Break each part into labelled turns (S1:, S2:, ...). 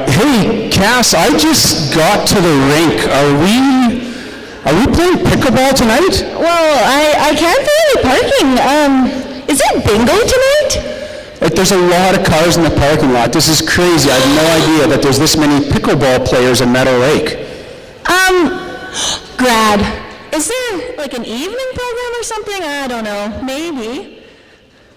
S1: Hey, Cass, I just got to the rink. Are we playing pickleball tonight?
S2: Well, I can't find any parking. Is it bingo tonight?
S1: Like, there's a lot of cars in the parking lot. This is crazy. I had no idea that there's this many pickleball players in Meadow Lake.
S2: Grad, is there like an evening program or something? I don't know. Maybe.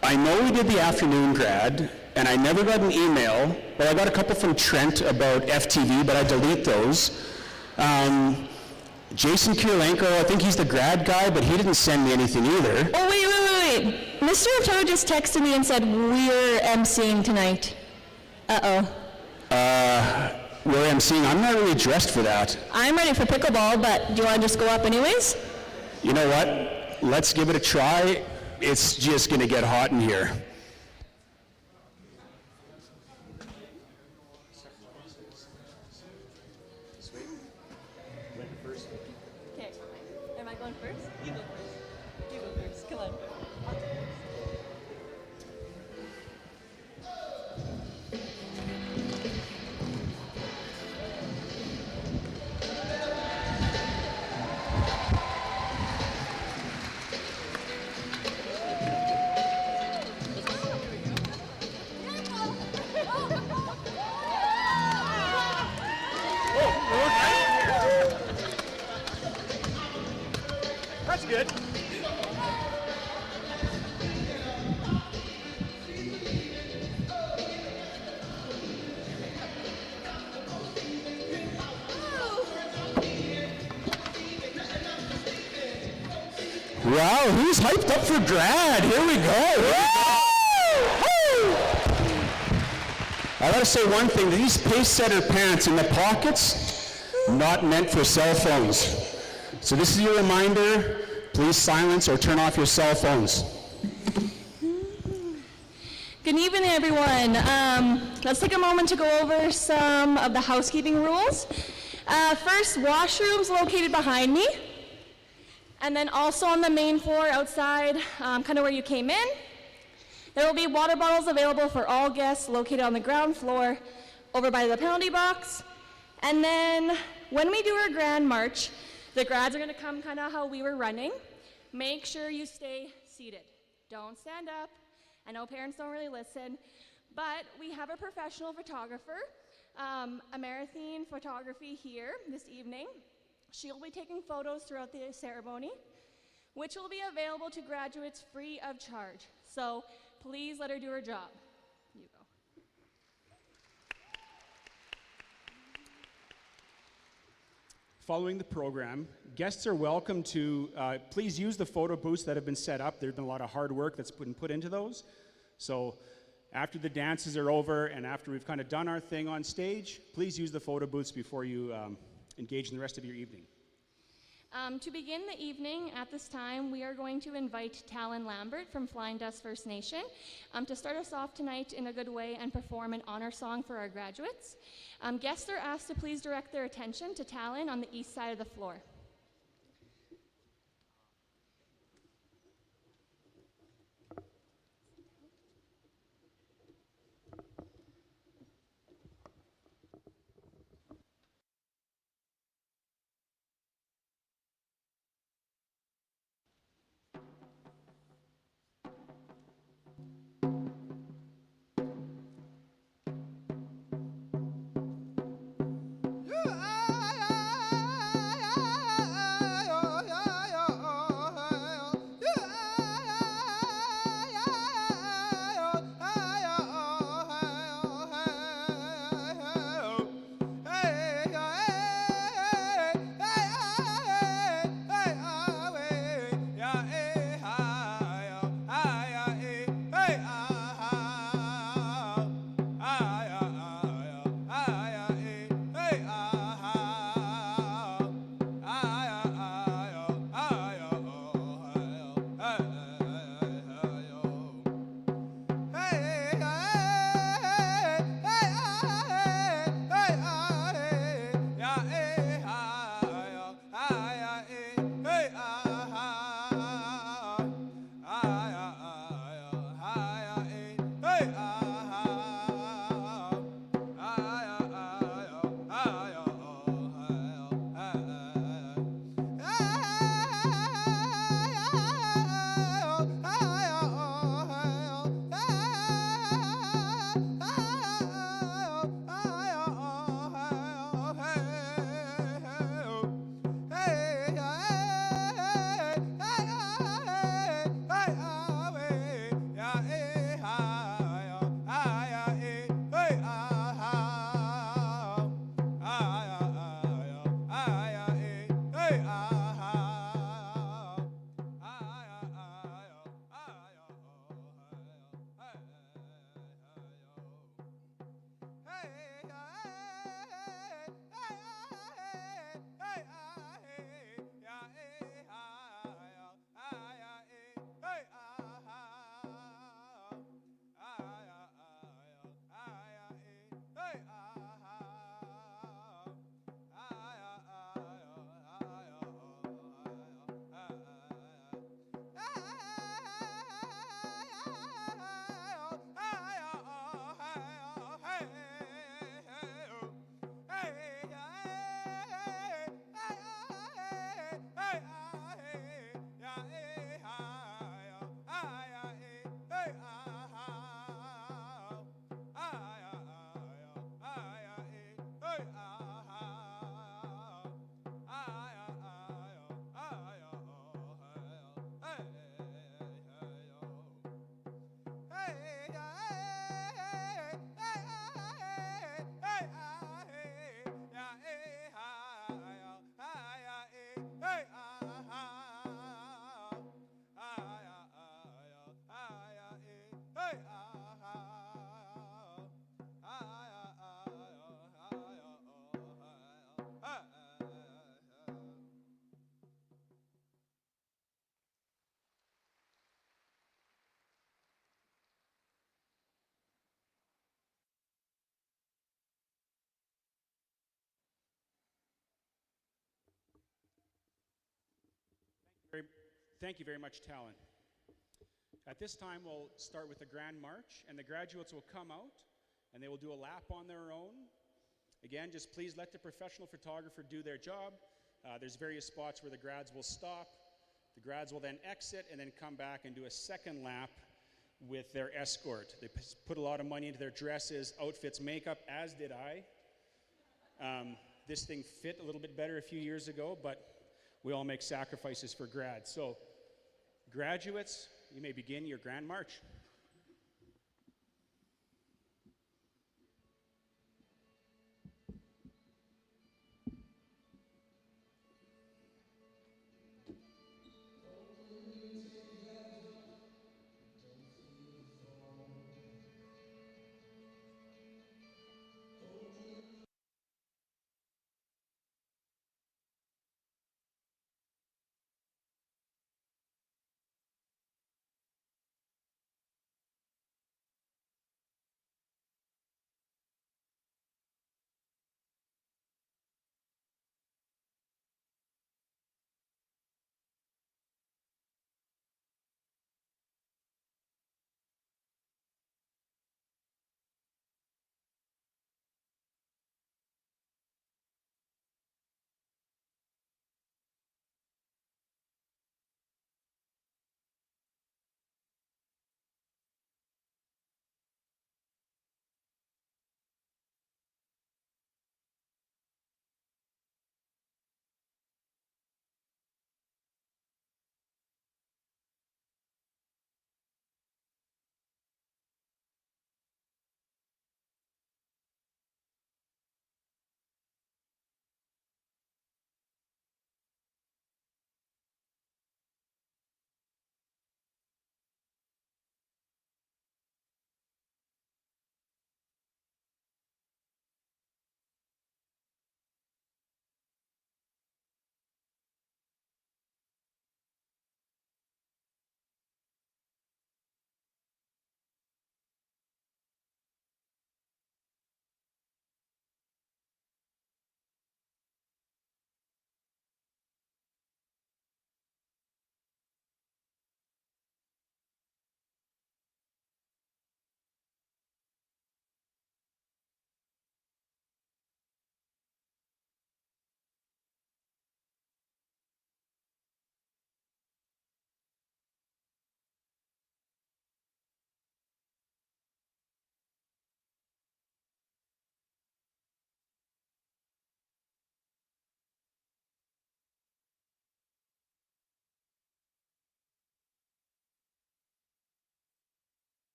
S1: I know we did the afternoon grad, and I never got an email. Well, I got a couple from Trent about FTV, but I delete those. Jason Kirilenko, I think he's the grad guy, but he didn't send me anything either.
S2: Oh, wait. Mr. Otto just texted me and said we're emceeing tonight. Uh-oh.
S1: We're emceeing. I'm not really dressed for that.
S2: I'm ready for pickleball, but do you want to just go up anyways?
S1: You know what? Let's give it a try. It's just going to get hot in here.
S2: Okay. Am I going first? You go first. You go first. Come on.
S3: That's good.
S1: Wow, who's hyped up for grad? Here we go. I gotta say one thing, these pace setter pants in the pockets, not meant for cell phones. So this is your reminder, please silence or turn off your cell phones.
S2: Good evening, everyone. Let's take a moment to go over some of the housekeeping rules. First, washrooms located behind me. And then also on the main floor outside, kind of where you came in. There will be water bottles available for all guests located on the ground floor over by the penalty box. And then when we do our grand march, the grads are going to come kind of how we were running. Make sure you stay seated. Don't stand up. I know parents don't really listen, but we have a professional photographer, a marathon photography here this evening. She'll be taking photos throughout the ceremony, which will be available to graduates free of charge. So please let her do her job. You go.
S3: Following the program, guests are welcome to please use the photo booths that have been set up. There's been a lot of hard work that's been put into those. So after the dances are over and after we've kind of done our thing on stage, please use the photo booths before you engage in the rest of your evening.
S2: To begin the evening, at this time, we are going to invite Talon Lambert from Flying Dust First Nation to start us off tonight in a good way and perform an honor song for our graduates. Guests are asked to please direct their attention to Talon on the east side of the floor.
S3: Thank you very much, Talon. At this time, we'll start with the Grand March, and the graduates will come out, and they will do a lap on their own. Again, just please let the professional photographer do their job. There's various spots where the grads will stop. The grads will then exit and then come back and do a second lap with their escort. They put a lot of money into their dresses, outfits, makeup, as did I. This thing fit a little bit better a few years ago, but we all make sacrifices for grads. So, graduates, you may begin your Grand March.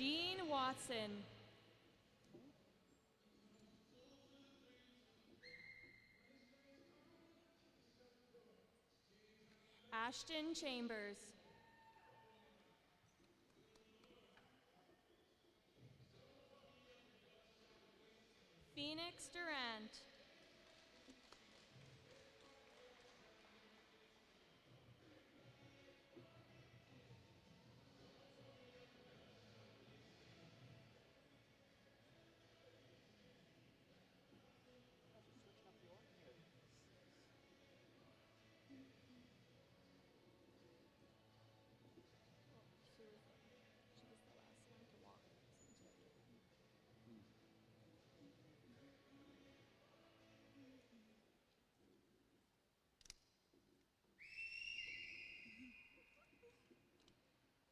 S2: Dean Watson. Ashton Chambers. Phoenix Durant.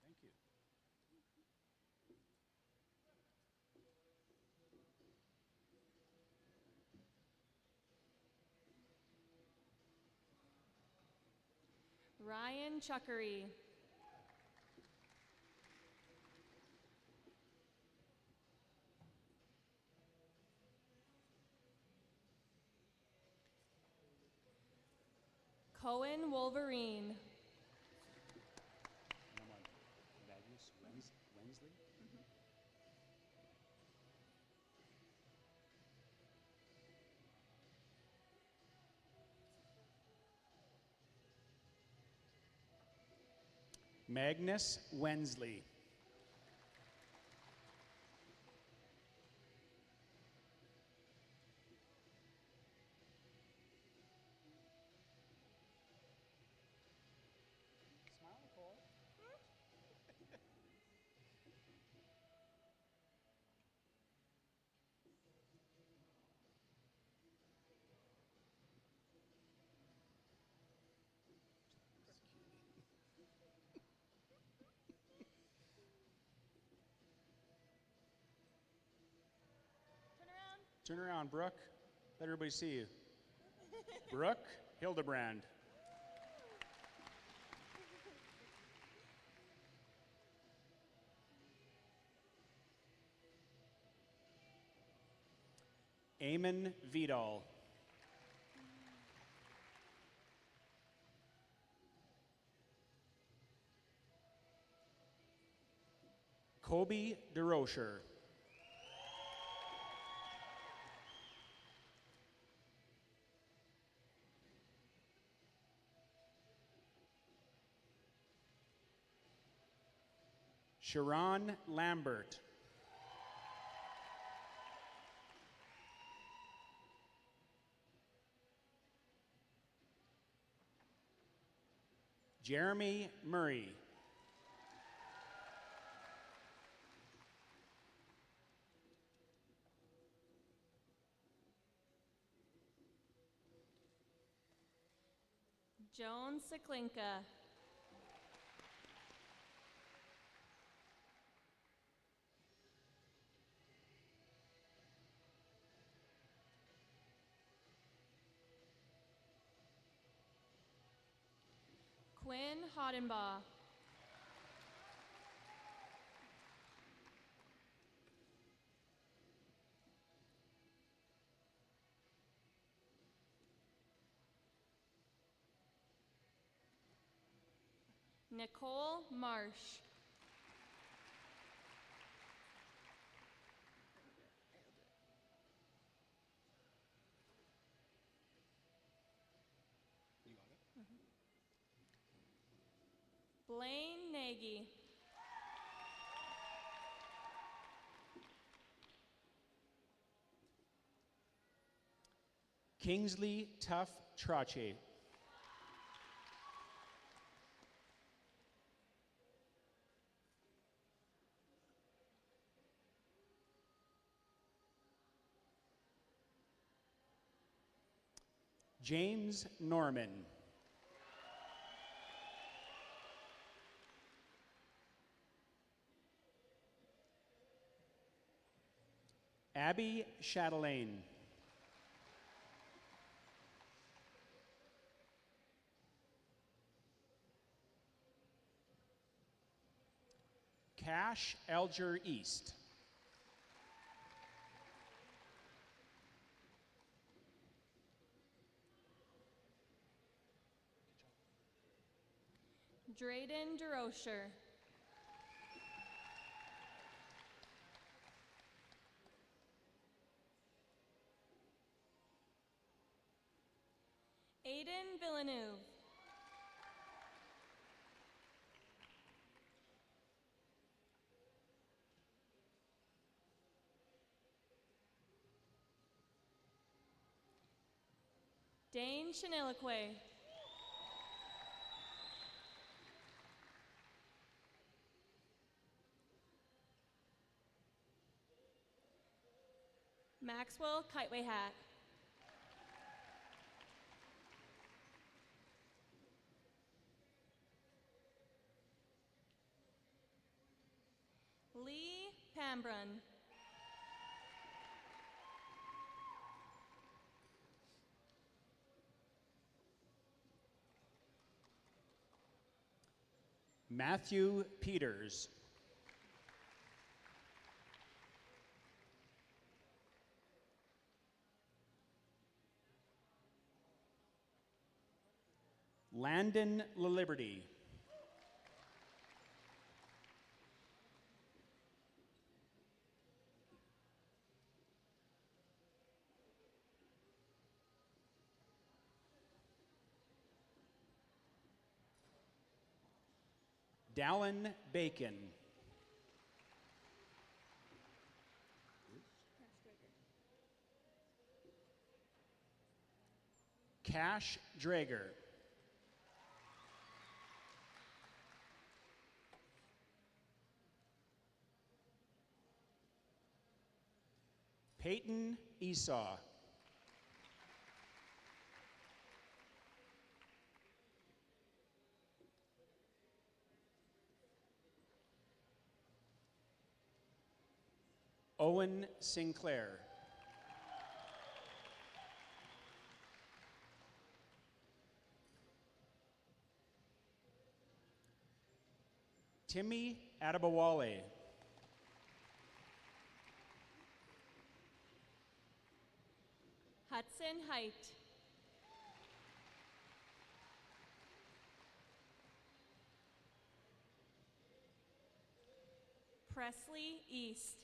S3: Thank you.
S2: Ryan Chuckery. Cohen Wolverine.
S3: And I'm on Magnus Wensley. Magnus Wensley. Smile, Nicole.
S2: Turn around.
S3: Turn around, Brooke. Let everybody see you. Brooke Hildebrand. Eamon Vidal. Kobe DeRocher. Sharon Lambert. Jeremy Murray.
S2: Joan Siklinka. Quinn Hodenbaugh. Nicole Marsh.
S3: You got it?
S2: Blaine Nagy.
S3: Kingsley Tough Trache. James Norman. Abby Chatelaine. Cash Alger East.
S2: Drayden DeRocher. Aiden Villeneuve. Dane Chaniliquet. Maxwell Kiteway Hat. Lee Pambrun.
S3: Matthew Peters. Landon LaLiberty. Dallin Bacon. Cash Drager. Peyton Esau. Owen Sinclair. Timmy Adabawale.
S2: Hudson Height. Presley East.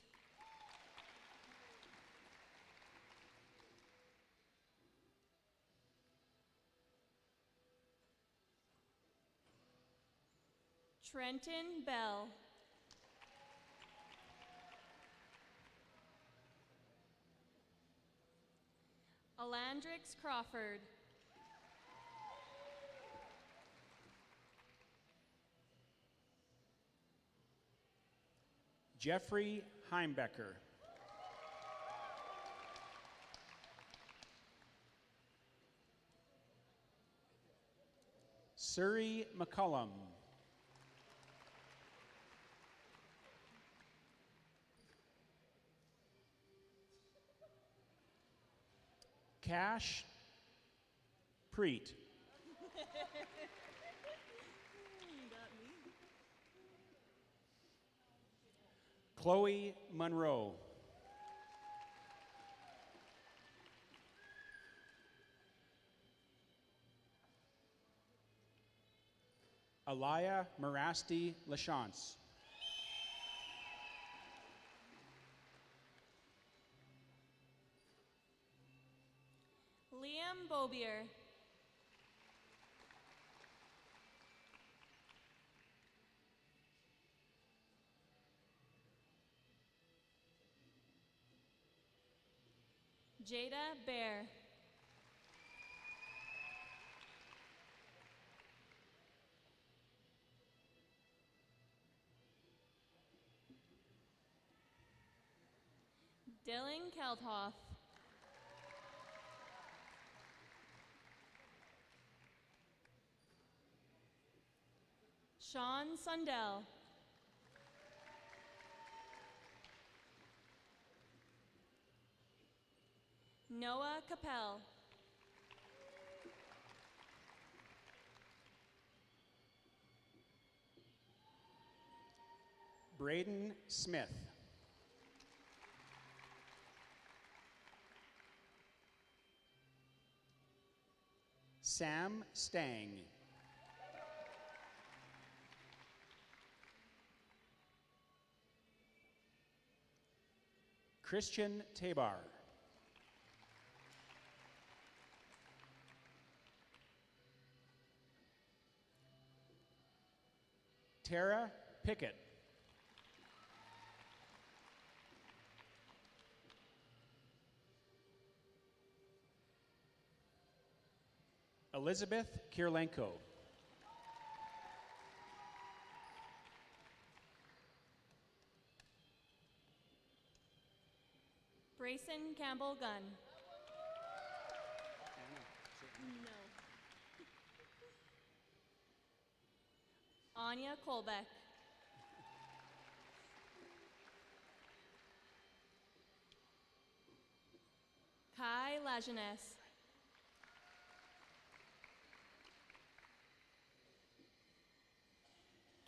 S2: Trenton Bell. Alandrix Crawford.
S3: Jeffrey Heimbecker. Surrey McCullum. Cash Preet. Chloe Monroe. Alaya Marasti Lachance.
S2: Liam Bobier. Jada Bear. Dylan Keldhoff. Sean Sundell. Noah Capel.
S3: Braden Smith. Sam Stang. Christian Tabar. Tara Pickett. Elizabeth Kierlenko.
S2: Brayson Campbell Gunn. No. Anya Kolbeck. Kai Lajeunesse.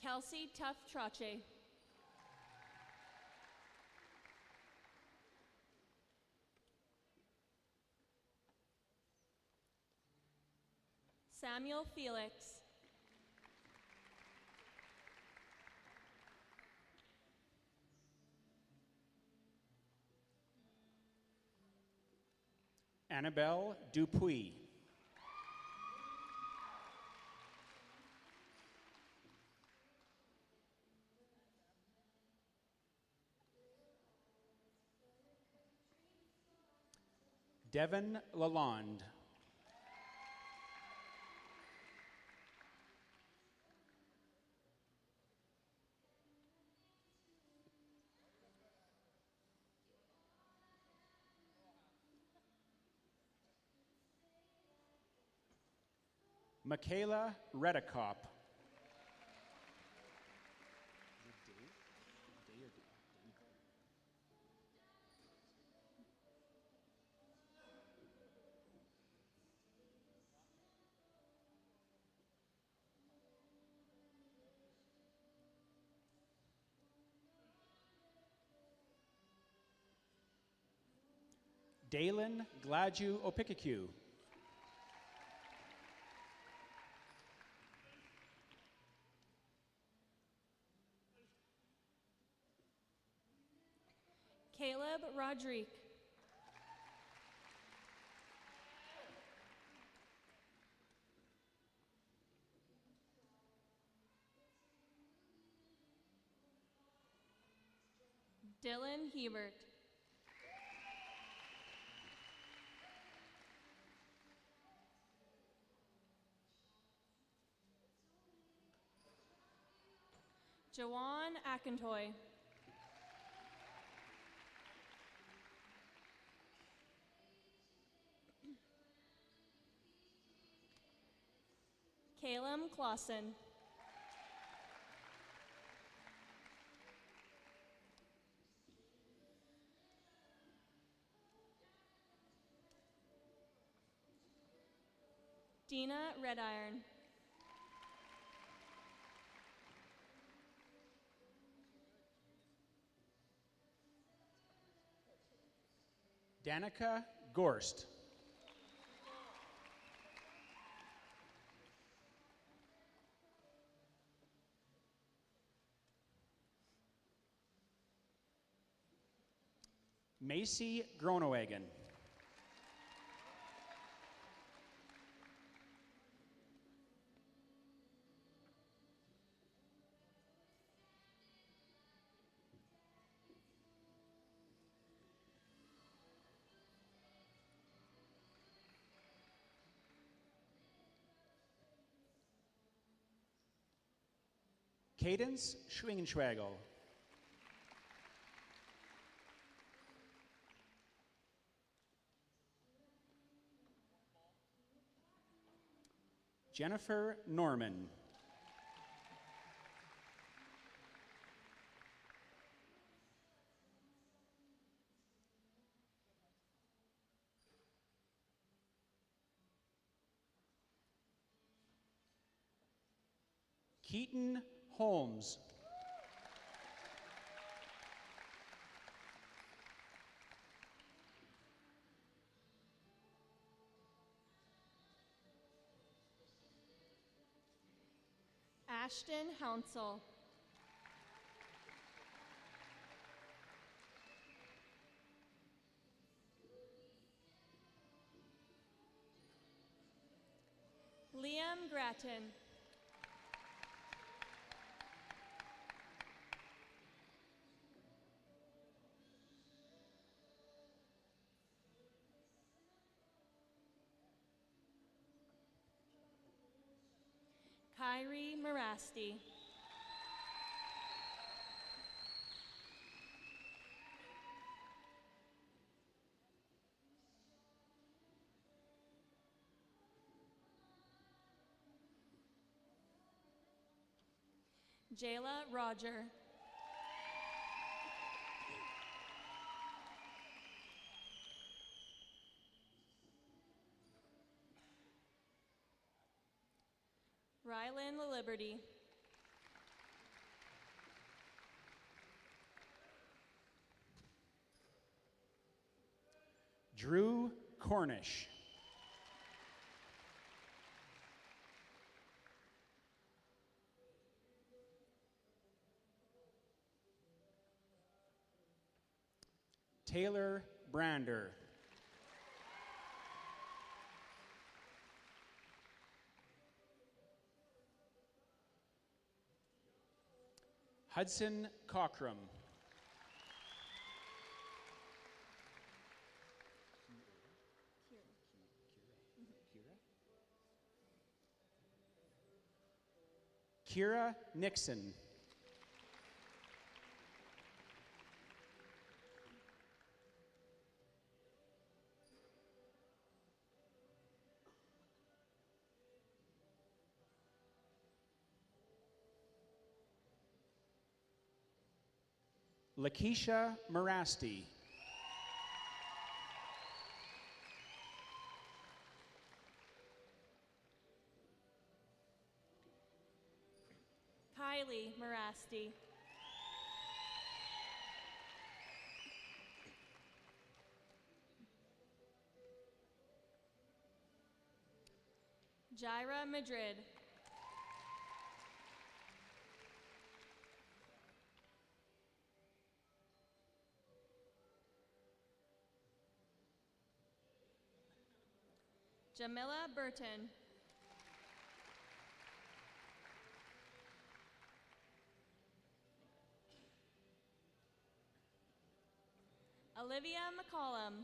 S2: Kelsey Tuff Trache. Samuel Felix.
S3: Annabelle Dupuis. Devin Lalonde. Michaela Redekop. Dalen Gladue Opikaku.
S2: Caleb Rodrigue. Dylan Hebert. Jawan Akintoy. Caleb Clausen. Dina Rediron.
S3: Danica Gorst. Macy Gronewagen. Cadence Schwingenschwagel. Jennifer Norman. Keaton Holmes.
S2: Ashton Hounsel. Liam Grattan. Kyrie Marasti. Jayla Roger. Rylan LaLiberty.
S3: Drew Cornish. Taylor Brander. Hudson Cockrum. Kira Nixon. Lakeisha Marasti.
S2: Kylie Marasti. Jaira Madrid. Jamila Burton. Olivia McCollum.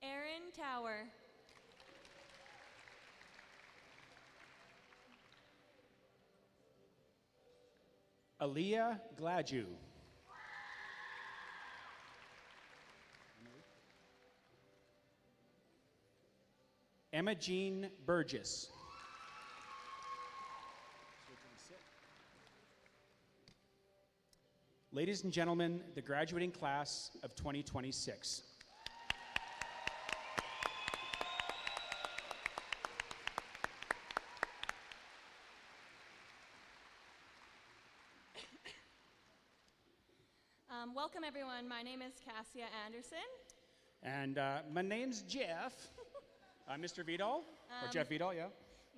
S2: Erin Tower.
S3: Aaliyah Gladue. Emma Jean Burgess. Ladies and gentlemen, the graduating class of 2026.
S2: Welcome everyone, my name is Cassia Anderson.
S3: And my name's Jeff. Mr. Vidal, or Jeff Vidal, yeah.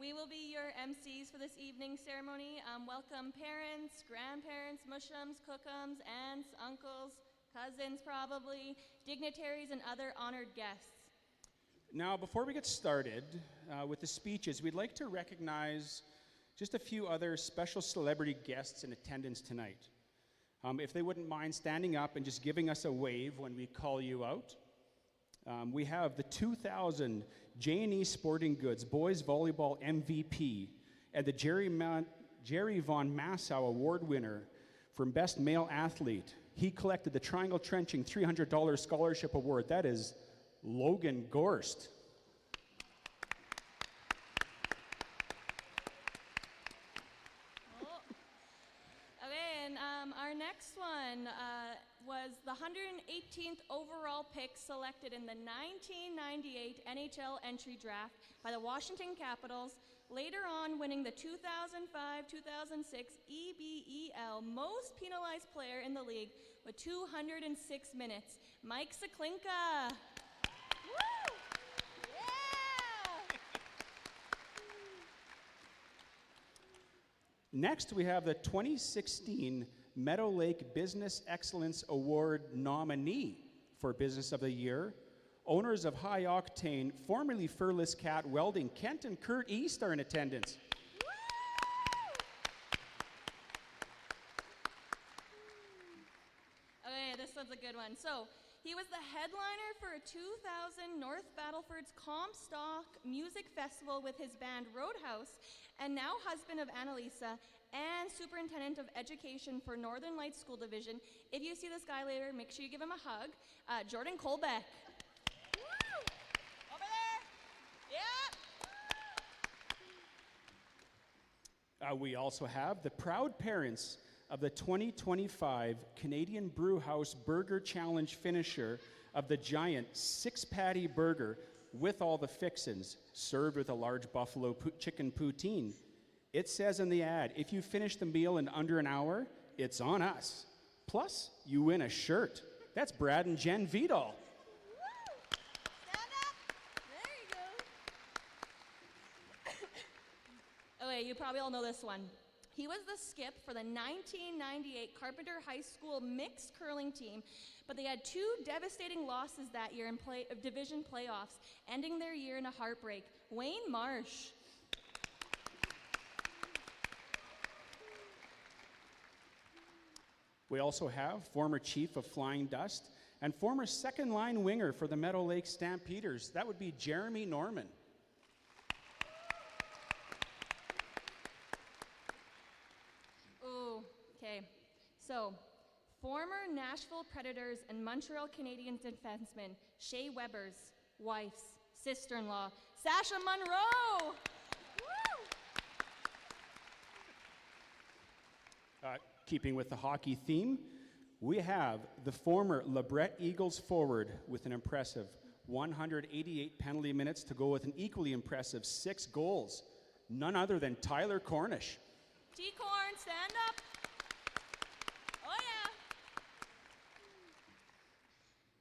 S2: We will be your MCs for this evening's ceremony. Welcome parents, grandparents, mushums, cookums, aunts, uncles, cousins probably, dignitaries, and other honored guests.
S3: Now, before we get started with the speeches, we'd like to recognize just a few other special celebrity guests in attendance tonight. If they wouldn't mind standing up and just giving us a wave when we call you out. We have the 2000 J&E Sporting Goods Boys Volleyball MVP and the Jerry Von Massow Award winner for Best Male Athlete. He collected the Triangle Trenching $300 Scholarship Award. That is Logan Gorst.
S2: Our next one was the 118th overall pick selected in the 1998 NHL entry draft by the Washington Capitals, later on winning the 2005-2006 EBEL Most Penalized Player in the league with 206 minutes, Mike Saklinka. Woo! Yeah!
S3: Next, we have the 2016 Meadow Lake Business Excellence Award nominee for Business of the Year. Owners of High Octane, formerly Furless Cat Welding, Kent and Kurt East are in attendance.
S2: Okay, this one's a good one. So, he was the headliner for a 2000 North Battleford's Comstock Music Festival with his band Roadhouse, and now husband of Annalisa and superintendent of education for Northern Lights School Division. If you see this guy later, make sure you give him a hug. Jordan Colbeck. Woo! Over there. Yeah.
S3: We also have the proud parents of the 2025 Canadian Brewhouse Burger Challenge finisher of the giant 6-patty burger with all the fixins, served with a large buffalo chicken poutine. It says in the ad, if you finish the meal in under an hour, it's on us. Plus, you win a shirt. That's Brad and Jen Vidal.
S2: Stand up. There you go. Okay, you probably all know this one. He was the skip for the 1998 Carpenter High School mixed curling team, but they had 2 devastating losses that year in division playoffs, ending their year in a heartbreak. Wayne Marsh.
S3: We also have former chief of Flying Dust and former second-line winger for the Meadow Lake Stampeders. That would be Jeremy Norman.
S2: Okay, so former Nashville Predators and Montreal Canadiens defenseman Shea Weber's wife's sister-in-law, Sasha Monroe. Woo!
S3: Keeping with the hockey theme, we have the former LeBret Eagles forward with an impressive 188 penalty minutes to go with an equally impressive 6 goals. None other than Tyler Cornish.
S2: T-Corn, stand up. Oh,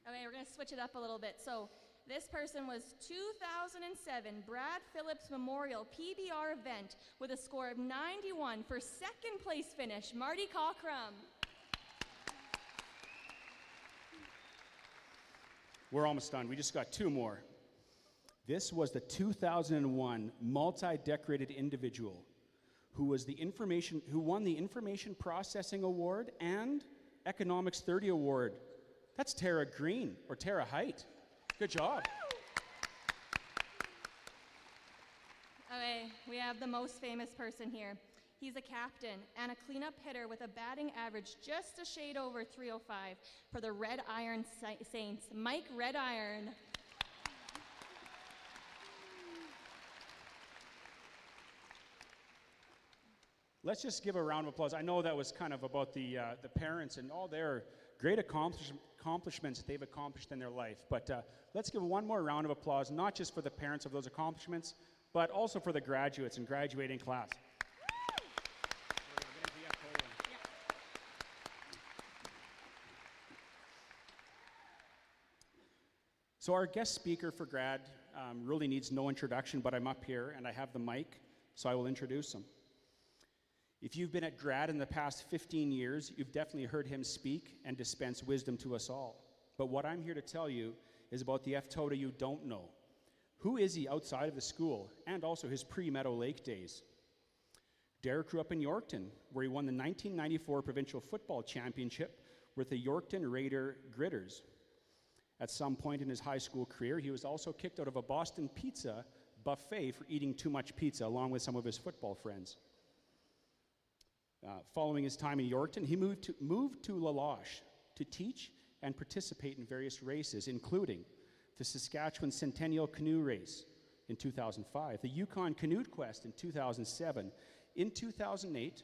S2: yeah. Okay, we're going to switch it up a little bit. So this person was 2007 Brad Phillips Memorial PBR event with a score of 91 for second place finish, Marty Cockrum.
S3: We're almost done. We just got 2 more. This was the 2001 multi-decorated individual who won the Information Processing Award and Economics 30 Award. That's Tara Green, or Tara Height. Good job.
S2: Okay, we have the most famous person here. He's a captain and a cleanup hitter with a batting average just a shade over 305 for the Red Iron Saints, Mike Red Iron.
S3: Let's just give a round of applause. I know that was kind of about the parents and all their great accomplishments that they've accomplished in their life. But let's give one more round of applause, not just for the parents of those accomplishments, but also for the graduates and graduating class. So our guest speaker for grad really needs no introduction, but I'm up here and I have the mic, so I will introduce him. If you've been at grad in the past 15 years, you've definitely heard him speak and dispense wisdom to us all. But what I'm here to tell you is about the F-Toda you don't know. Who is he outside of the school and also his pre-Meadow Lake days? Derek grew up in Yorkton, where he won the 1994 Provincial Football Championship with the Yorkton Raider Gritters. At some point in his high school career, he was also kicked out of a Boston Pizza buffet for eating too much pizza, along with some of his football friends. Following his time in Yorkton, he moved to La Loche to teach and participate in various races, including the Saskatchewan Centennial Canoe Race in 2005, the Yukon Canoe Quest in 2007. In 2008,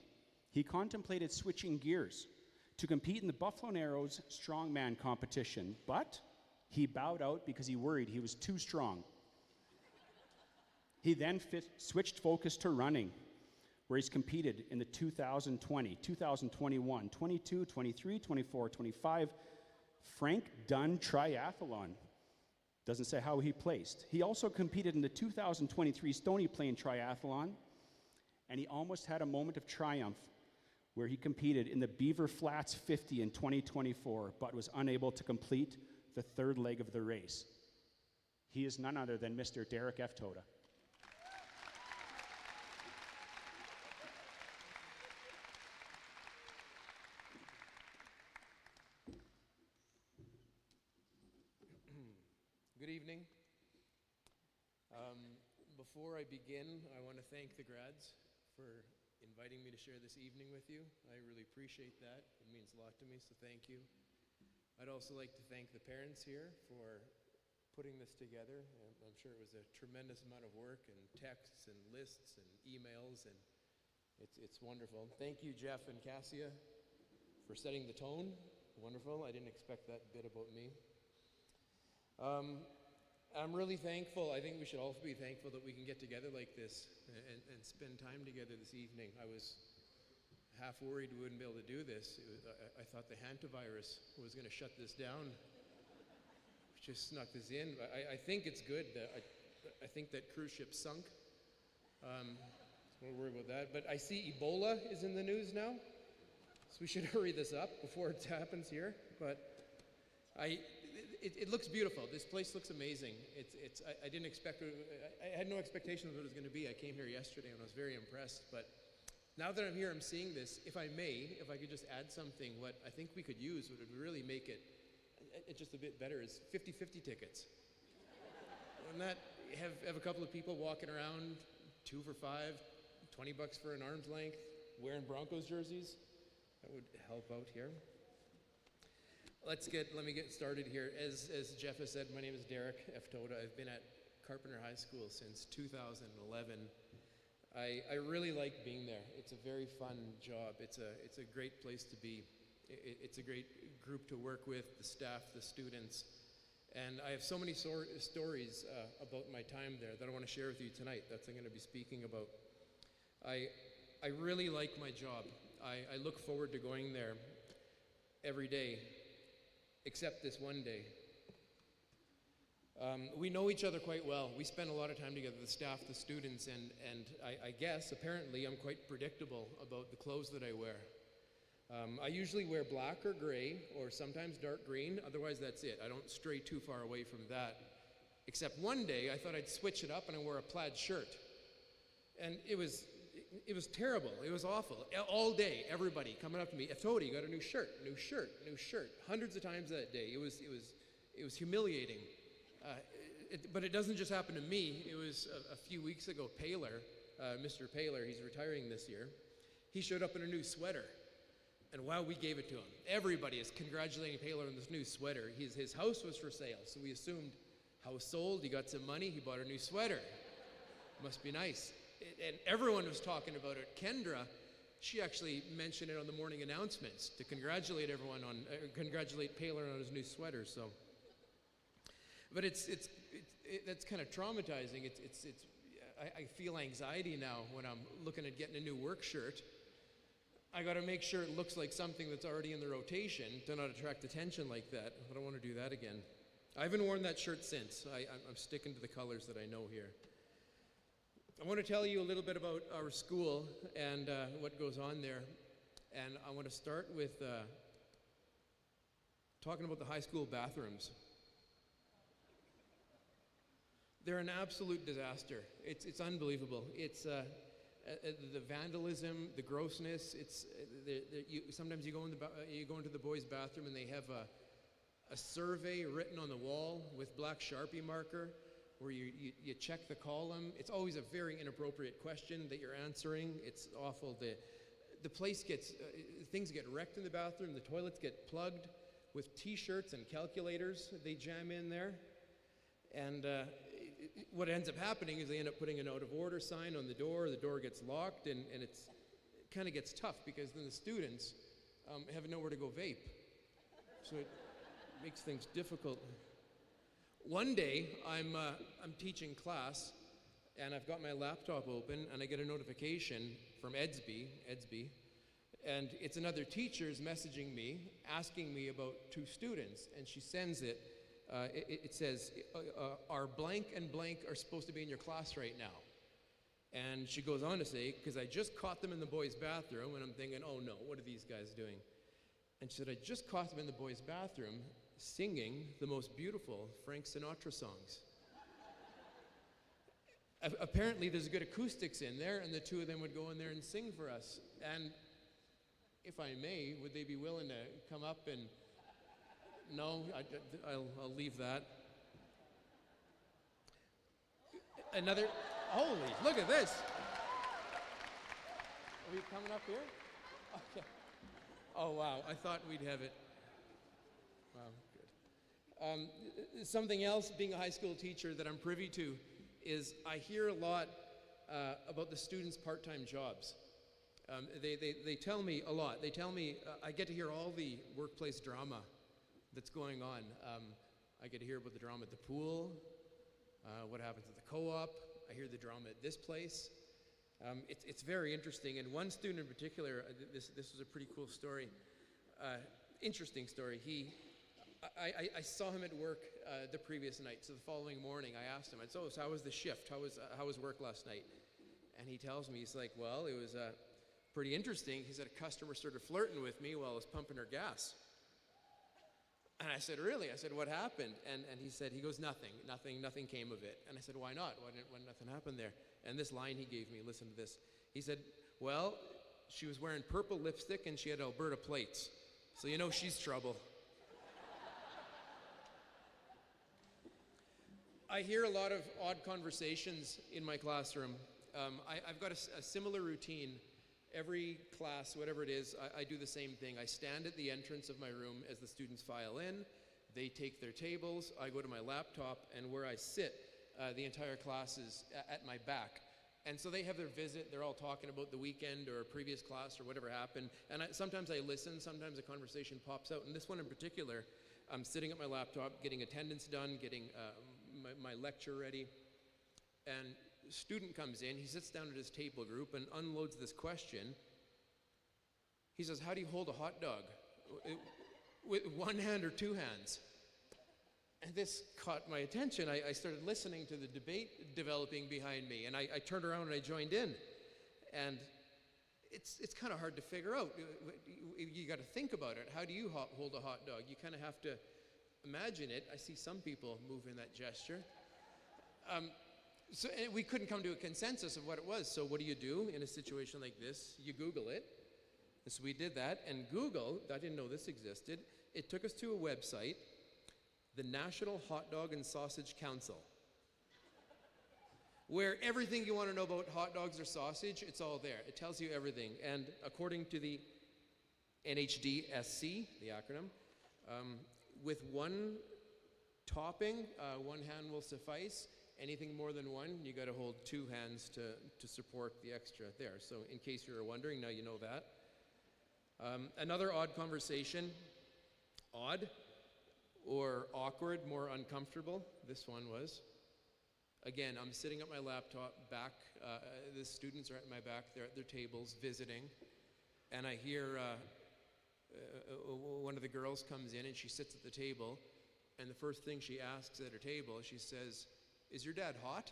S3: he contemplated switching gears to compete in the Buffalo Narrows strongman competition, but he bowed out because he worried he was too strong. He then switched focus to running, where he's competed in the 2020, 2021, 22, 23, 24, 25 Frank Dunn Triathlon. Doesn't say how he placed. He also competed in the 2023 Stony Plain Triathlon, and he almost had a moment of triumph where he competed in the Beaver Flats 50 in 2024, but was unable to complete the third leg of the race. He is none other than Mr. Derek F. Toda.
S4: Good evening. Before I begin, I want to thank the grads for inviting me to share this evening with you. I really appreciate that. It means a lot to me, so thank you. I'd also like to thank the parents here for putting this together. I'm sure it was a tremendous amount of work and texts and lists and emails, and it's wonderful. Thank you, Jeff and Cassia, for setting the tone. Wonderful. I didn't expect that bit about me. I'm really thankful. I think we should also be thankful that we can get together like this and spend time together this evening. I was half worried we wouldn't be able to do this. I thought the hantavirus was going to shut this down. Just snuck this in. I think it's good. I think that cruise ship sunk. We're worried about that. But I see Ebola is in the news now, so we should hurry this up before it happens here. But it looks beautiful. This place looks amazing. I didn't expect it. I had no expectations of what it was going to be. I came here yesterday and I was very impressed. But now that I'm here, I'm seeing this. If I could just add something, what I think we could use, what would really make it just a bit better, is 50-50 tickets. And that have a couple of people walking around, 2 for $5, $20 for an arm's length, wearing Broncos jerseys. That would help out here. Let me get started here. As Jeff has said, my name is Derek F. Toda. I've been at Carpenter High School since 2011. I really like being there. It's a very fun job. It's a great place to be. It's a great group to work with, the staff, the students. And I have so many stories about my time there that I want to share with you tonight. That's what I'm going to be speaking about. I really like my job. I look forward to going there every day, except this one day. We know each other quite well. We spend a lot of time together, the staff, the students, and I guess, apparently, I'm quite predictable about the clothes that I wear. I usually wear black or gray, or sometimes dark green. Otherwise, that's it. I don't stray too far away from that. Except one day, I thought I'd switch it up, and I wore a plaid shirt. And it was terrible. It was awful. All day, everybody coming up to me, Toda, you got a new shirt, new shirt, new shirt. Hundreds of times that day. It was humiliating. But it doesn't just happen to me. It was a few weeks ago, Paler, Mr. Paler, he's retiring this year. He showed up in a new sweater. And wow, we gave it to him. Everybody is congratulating Paler on this new sweater. His house was for sale, so we assumed house sold, he got some money, he bought a new sweater. Must be nice. And everyone was talking about it. Kendra, she actually mentioned it on the morning announcements to congratulate everyone on, congratulate Paler on his new sweater. So, but that's kind of traumatizing. I feel anxiety now when I'm looking at getting a new work shirt. I got to make sure it looks like something that's already in the rotation to not attract attention like that. I don't want to do that again. I haven't worn that shirt since. I'm sticking to the colors that I know here. I want to tell you a little bit about our school and what goes on there. And I want to start with talking about the high school bathrooms. They're an absolute disaster. It's unbelievable. It's the vandalism, the grossness. Sometimes you go into the boys' bathroom and they have a survey written on the wall with black Sharpie marker, where you check the column. It's always a very inappropriate question that you're answering. It's awful. The place gets, things get wrecked in the bathroom. The toilets get plugged with t-shirts and calculators. They jam in there. And what ends up happening is they end up putting an out of order sign on the door gets locked, and it kind of gets tough because then the students have nowhere to go vape. So it makes things difficult. One day, I'm teaching class, and I've got my laptop open, and I get a notification from Edsby, and it's another teacher's messaging me, asking me about 2 students, and she sends it. It says, our blank and blank are supposed to be in your class right now. And she goes on to say, because I just caught them in the boys' bathroom, and I'm thinking, oh no, what are these guys doing? And she said, I just caught them in the boys' bathroom singing the most beautiful Frank Sinatra songs. Apparently there's good acoustics in there, and the 2 of them would go in there and sing for us. And if I may, would they be willing to come up and... No, I'll leave that. Another... Holy, look at this. Are we coming up here? Okay. Oh, wow, I thought we'd have it. Wow, good. Something else, being a high school teacher, that I'm privy to is I hear a lot about the students' part-time jobs. They tell me a lot. They tell me, I get to hear all the workplace drama that's going on. I get to hear about the drama at the pool, what happens at the co-op. I hear the drama at this place. It's very interesting. And one student in particular, this was a pretty cool story, interesting story. I saw him at work the previous night. So the following morning, I asked him, so how was the shift? How was work last night? And he tells me, he's like, well, it was pretty interesting. He said a customer started flirting with me while I was pumping her gas. And I said, really? I said, what happened? And he said, he goes, nothing came of it. And I said, why not? Why nothing happened there? And this line he gave me, listen to this. He said, well, she was wearing purple lipstick and she had Alberta plates. So you know she's trouble. I hear a lot of odd conversations in my classroom. I've got a similar routine. Every class, whatever it is, I do the same thing. I stand at the entrance of my room as the students file in. They take their tables. I go to my laptop, and where I sit, the entire class is at my back. And so they have their visit. They're all talking about the weekend or a previous class or whatever happened. And sometimes I listen. Sometimes a conversation pops out. And this one in particular, I'm sitting at my laptop, getting attendance done, getting my lecture ready. And a student comes in. He sits down at his table group and unloads this question. He says, how do you hold a hot dog? With one hand or 2 hands? And this caught my attention. I started listening to the debate developing behind me, and I turned around and I joined in. And it's kind of hard to figure out. You got to think about it. How do you hold a hot dog? You kind of have to imagine it. I see some people move in that gesture. So we couldn't come to a consensus of what it was. So what do you do in a situation like this? You Google it. And so we did that. And Google, I didn't know this existed, it took us to a website, the National Hot Dog and Sausage Council, where everything you want to know about hot dogs or sausage, it's all there. It tells you everything. And according to the NHDSC, the acronym, with one topping, one hand will suffice. Anything more than one, you got to hold 2 hands to support the extra there. So in case you were wondering, now you know that. Another odd conversation, odd or awkward, more uncomfortable, this one was. Again, I'm sitting at my laptop back, the students are at my back, they're at their tables visiting, and I hear one of the girls comes in and she sits at the table, and the first thing she asks at her table, she says, is your dad hot?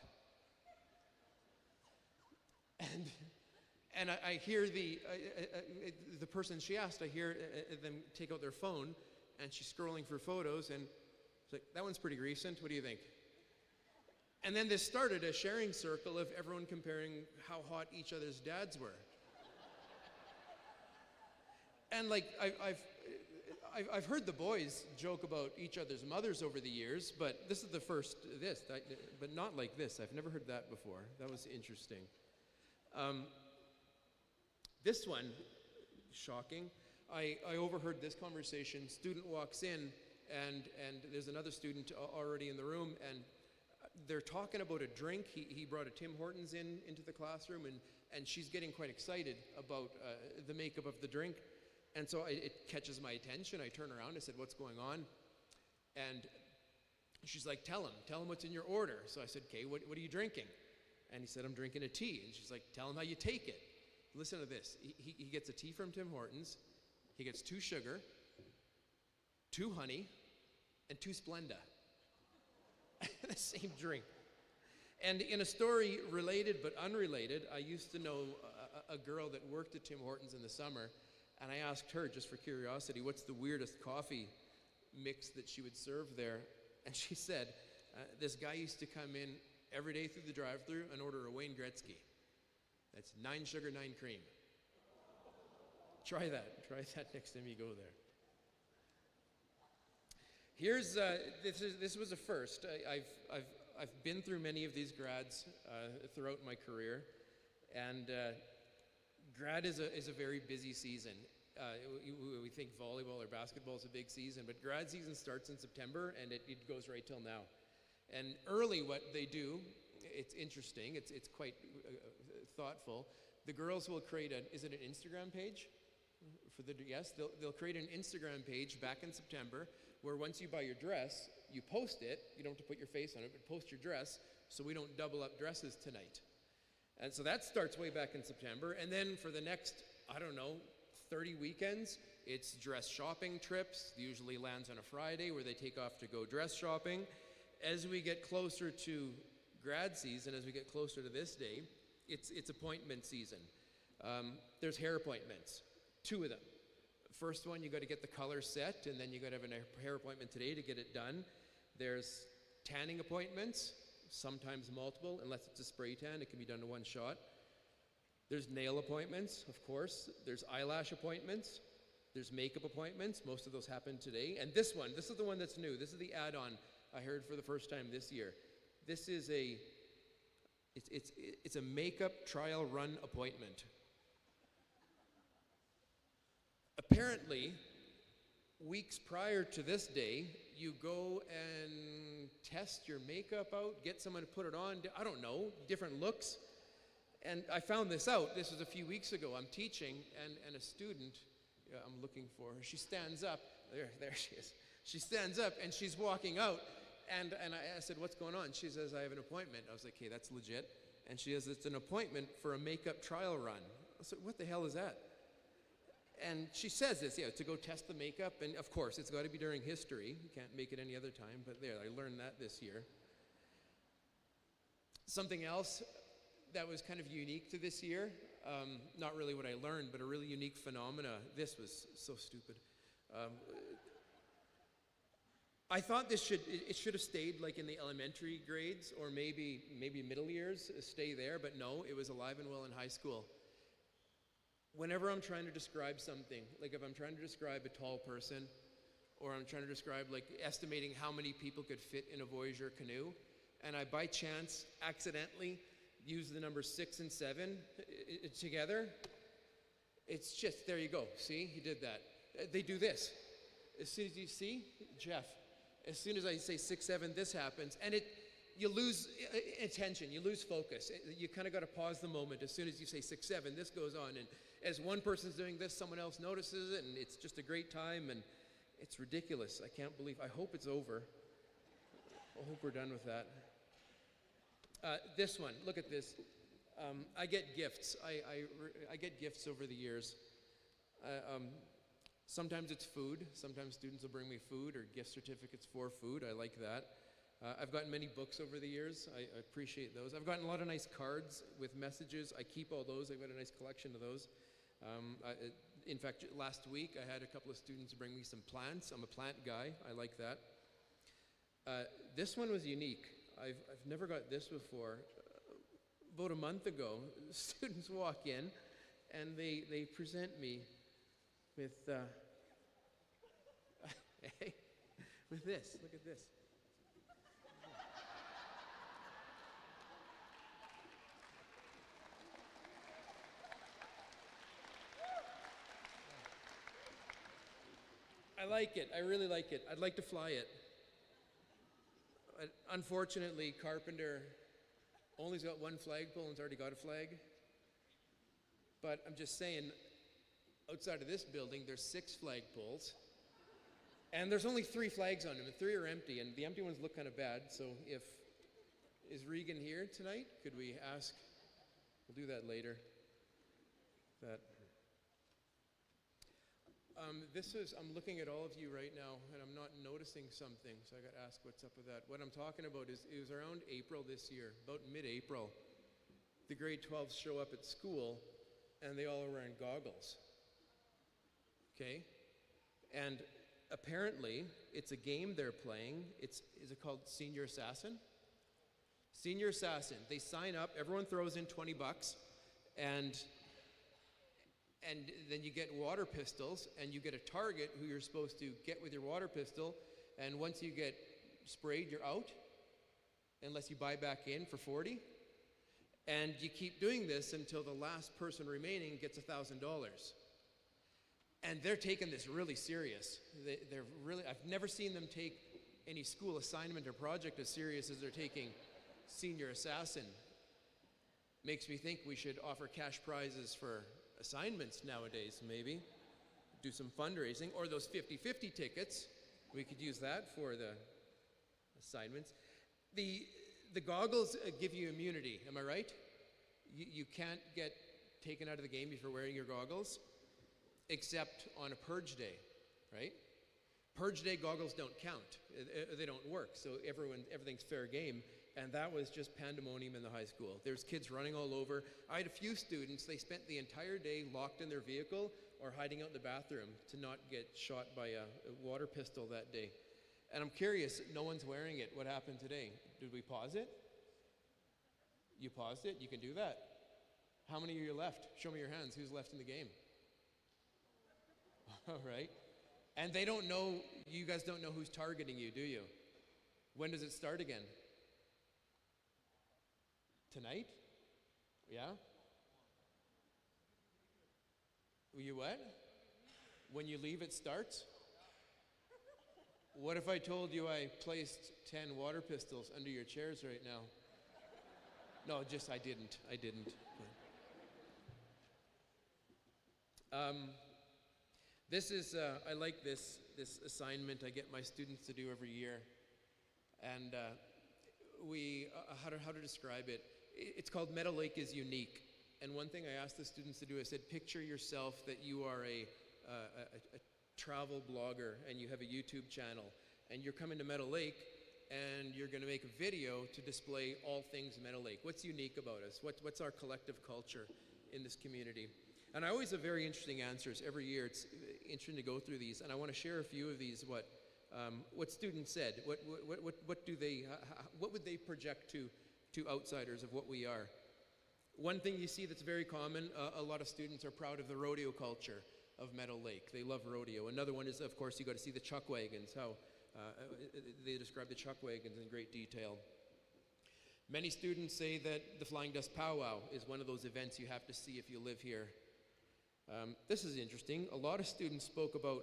S4: And I hear the person she asked, I hear them take out their phone, and she's scrolling for photos, and it's like, that one's pretty recent, what do you think? And then this started a sharing circle of everyone comparing how hot each other's dads were. And like, I've heard the boys joke about each other's mothers over the years, but this is the first, but not like this. I've never heard that before. That was interesting. This one, shocking. I overheard this conversation. Student walks in, and there's another student already in the room, and they're talking about a drink. He brought a Tim Hortons into the classroom, and she's getting quite excited about the makeup of the drink. And so it catches my attention. I turn around, I said, what's going on? And she's like, tell him what's in your order. So I said, okay, what are you drinking? And he said, I'm drinking a tea. And she's like, tell him how you take it. Listen to this. He gets a tea from Tim Hortons. He gets 2 sugar, 2 honey, and 2 Splenda. The same drink. And in a story related but unrelated, I used to know a girl that worked at Tim Hortons in the summer, and I asked her, just for curiosity, what's the weirdest coffee mix that she would serve there? And she said, this guy used to come in every day through the drive-thru and order a Wayne Gretzky. That's 9 sugar, 9 cream. Try that next time you go there. Here's, this was a first. I've been through many of these grads throughout my career, and grad is a very busy season. We think volleyball or basketball is a big season, but grad season starts in September, and it goes right till now. And early what they do, it's interesting, it's quite thoughtful. The girls will create is it an Instagram page? Yes, they'll create an Instagram page back in September where once you buy your dress, you post it. You don't have to put your face on it, but post your dress so we don't double up dresses tonight. And so that starts way back in September. And then for the next, 30 weekends, it's dress shopping trips. Usually lands on a Friday where they take off to go dress shopping. As we get closer to grad season, as we get closer to this day, it's appointment season. There's hair appointments, 2 of them. First one, you got to get the color set, and then you got to have a hair appointment today to get it done. There's tanning appointments, sometimes multiple, unless it's a spray tan, it can be done in one shot. There's nail appointments, of course. There's eyelash appointments. There's makeup appointments. Most of those happen today. And this is the one that's new. This is the add-on I heard for the first time this year. This is it's a makeup trial run appointment. Apparently, weeks prior to this day, you go and test your makeup out, get someone to put it on, I don't know, different looks. And I found this out, this was a few weeks ago. I'm teaching, and a student, I'm looking for her, she stands up, there she is. She stands up, and she's walking out, and I said, what's going on? She says, I have an appointment. I was like, okay, that's legit. And she says, it's an appointment for a makeup trial run. I said, what the hell is that? And she says this, to go test the makeup, and of course, it's got to be during history. You can't make it any other time, but there, I learned that this year. Something else that was kind of unique to this year, not really what I learned, but a really unique phenomena. This was so stupid. I thought it should have stayed like in the elementary grades, or maybe middle years, stay there, but no, it was alive and well in high school. Whenever I'm trying to describe something, like if I'm trying to describe a tall person, or I'm trying to describe like estimating how many people could fit in a Voyager canoe, and I by chance accidentally use the numbers 6 and 7 together, it's just, there you go, see, he did that. They do this. As soon as you see, Jeff, as soon as I say 6, 7, this happens, and you lose attention, you lose focus. You kind of got to pause the moment. As soon as you say 6, 7, this goes on, and as one person's doing this, someone else notices it, and it's just a great time, and it's ridiculous. I can't believe, I hope it's over. I hope we're done with that. This one, look at this. I get gifts. I get gifts over the years. Sometimes it's food. Sometimes students will bring me food or gift certificates for food. I like that. I've gotten many books over the years. I appreciate those. I've gotten a lot of nice cards with messages. I keep all those. I've got a nice collection of those. In fact, last week I had a couple of students bring me some plants. I'm a plant guy. I like that. This one was unique. I've never got this before. About a month ago, students walk in and they present me with with this. Look at this. I like it. I really like it. I'd like to fly it. Unfortunately, Carpenter only's got one flagpole and it's already got a flag. But I'm just saying, outside of this building, there's 6 flagpoles. And there's only 3 flags on them, and 3 are empty, and the empty ones look kind of bad. So Is Regan here tonight? Could we ask? We'll do that later. That. I'm looking at all of you right now, and I'm not noticing something, so I got to ask what's up with that. What I'm talking about is, it was around April this year, about mid-April, the grade 12s show up at school, and they all are wearing goggles. Okay? And apparently, it's a game they're playing. Is it called Senior Assassin? Senior Assassin. They sign up, everyone throws in $20, and then you get water pistols, and you get a target who you're supposed to get with your water pistol, and once you get sprayed, you're out, unless you buy back in for 40. And you keep doing this until the last person remaining gets $1,000. And they're taking this really serious. They're really, I've never seen them take any school assignment or project as serious as they're taking Senior Assassin. Makes me think we should offer cash prizes for assignments nowadays, maybe. Do some fundraising, or those 50-50 tickets. We could use that for the assignments. The goggles give you immunity, am I right? You can't get taken out of the game if you're wearing your goggles, except on a purge day, right? Purge day goggles don't count. They don't work, so everything's fair game. And that was just pandemonium in the high school. There's kids running all over. I had a few students, they spent the entire day locked in their vehicle or hiding out in the bathroom to not get shot by a water pistol that day. And I'm curious, no one's wearing it. What happened today? Did we pause it? You paused it? You can do that. How many of you are left? Show me your hands. Who's left in the game? All right. And they don't know, you guys don't know who's targeting you, do you? When does it start again? Tonight? Yeah? You what? When you leave, it starts? What if I told you I placed 10 water pistols under your chairs right now? No, I didn't. This is, I like this assignment I get my students to do every year. And how to describe it? It's called Meadow Lake is Unique. And one thing I asked the students to do, I said, picture yourself that you are a travel blogger and you have a YouTube channel and you're coming to Meadow Lake and you're going to make a video to display all things Meadow Lake. What's unique about us? What's our collective culture in this community? And I always have very interesting answers every year. It's interesting to go through these, and I want to share a few of these. What students said. What would they project to outsiders of what we are? One thing you see that's very common, a lot of students are proud of the rodeo culture of Meadow Lake. They love rodeo. Another one is, of course, you got to see the chuck wagons, how they describe the chuck wagons in great detail. Many students say that the Flying Dust Powwow is one of those events you have to see if you live here. This is interesting. A lot of students spoke about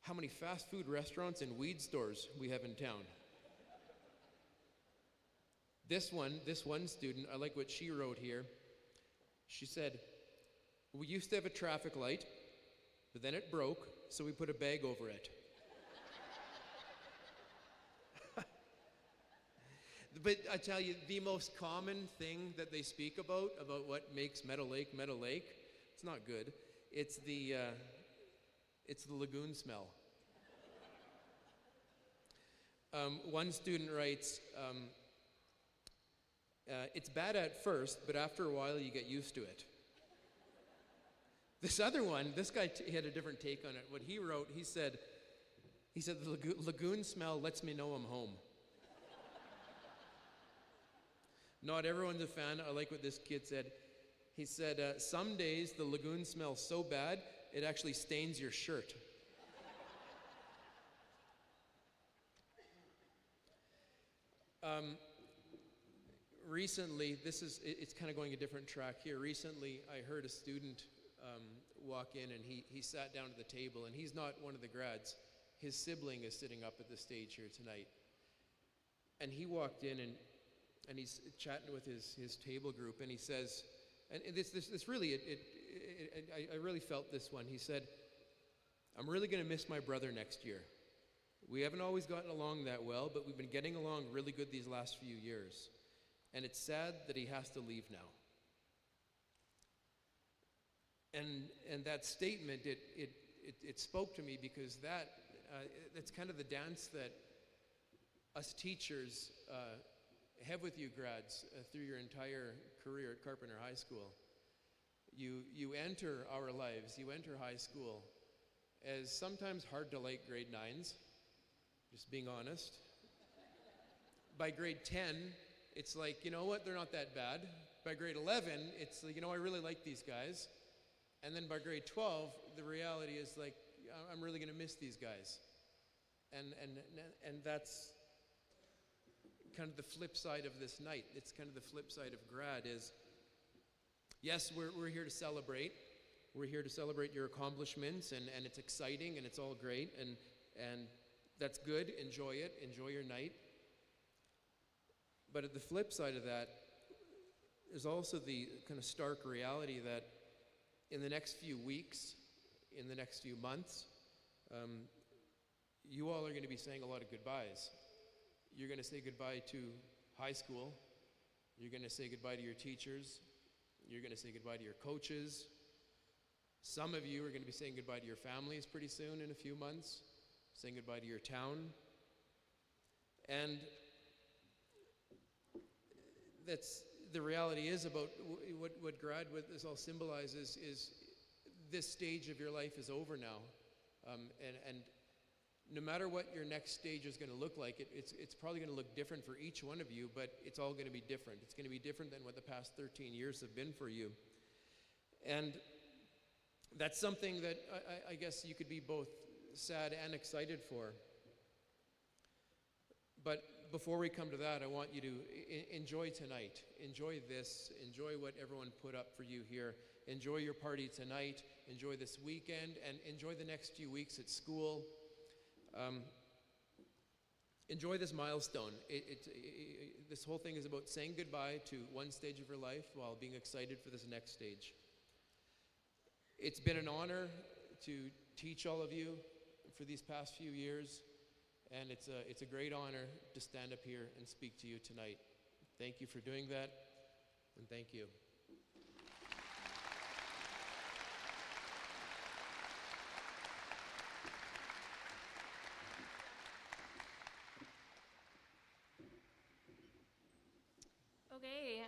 S4: how many fast food restaurants and weed stores we have in town. This one student, I like what she wrote here. She said, we used to have a traffic light, but then it broke, so we put a bag over it. But I tell you, the most common thing that they speak about what makes Meadow Lake, it's not good. It's the lagoon smell. One student writes, it's bad at first, but after a while you get used to it. This other one, this guy had a different take on it. What he wrote, he said the lagoon smell lets me know I'm home. Not everyone's a fan. I like what this kid said. He said, some days the lagoon smells so bad, it actually stains your shirt. Recently, it's kind of going a different track here. Recently, I heard a student walk in and he sat down at the table, and he's not one of the grads. His sibling is sitting up at the stage here tonight. And he walked in and he's chatting with his table group, and he says, and this really, I really felt this one. He said, I'm really going to miss my brother next year. We haven't always gotten along that well, but we've been getting along really good these last few years. And it's sad that he has to leave now. And that statement, it spoke to me because that's kind of the dance that us teachers have with you grads through your entire career at Carpenter High School. You enter our lives, you enter high school as sometimes hard to like grade 9s, just being honest. By grade 10, it's like, you know what, they're not that bad. By grade 11, it's like, you know, I really like these guys. And then by grade 12, the reality is like, I'm really gonna miss these guys. And that's kind of the flip side of this night. It's kind of the flip side of grad is, yes, we're here to celebrate. We're here to celebrate your accomplishments, and it's exciting, and it's all great, and that's good. Enjoy it. Enjoy your night. But at the flip side of that, there's also the kind of stark reality that in the next few weeks, in the next few months, you all are going to be saying a lot of goodbyes. You're going to say goodbye to high school. You're going to say goodbye to your teachers. You're going to say goodbye to your coaches. Some of you are going to be saying goodbye to your families pretty soon in a few months, saying goodbye to your town. And that's the reality is about what grad, what this all symbolizes is this stage of your life is over now. And no matter what your next stage is going to look like, it's probably going to look different for each one of you, but it's all going to be different. It's going to be different than what the past 13 years have been for you. And that's something that I guess you could be both sad and excited for. But before we come to that, I want you to enjoy tonight. Enjoy this. Enjoy what everyone put up for you here. Enjoy your party tonight. Enjoy this weekend, and enjoy the next few weeks at school. Enjoy this milestone. This whole thing is about saying goodbye to one stage of your life while being excited for this next stage. It's been an honor to teach all of you for these past few years, and it's a great honor to stand up here and speak to you tonight. Thank you for doing that, and thank you.
S2: Okay,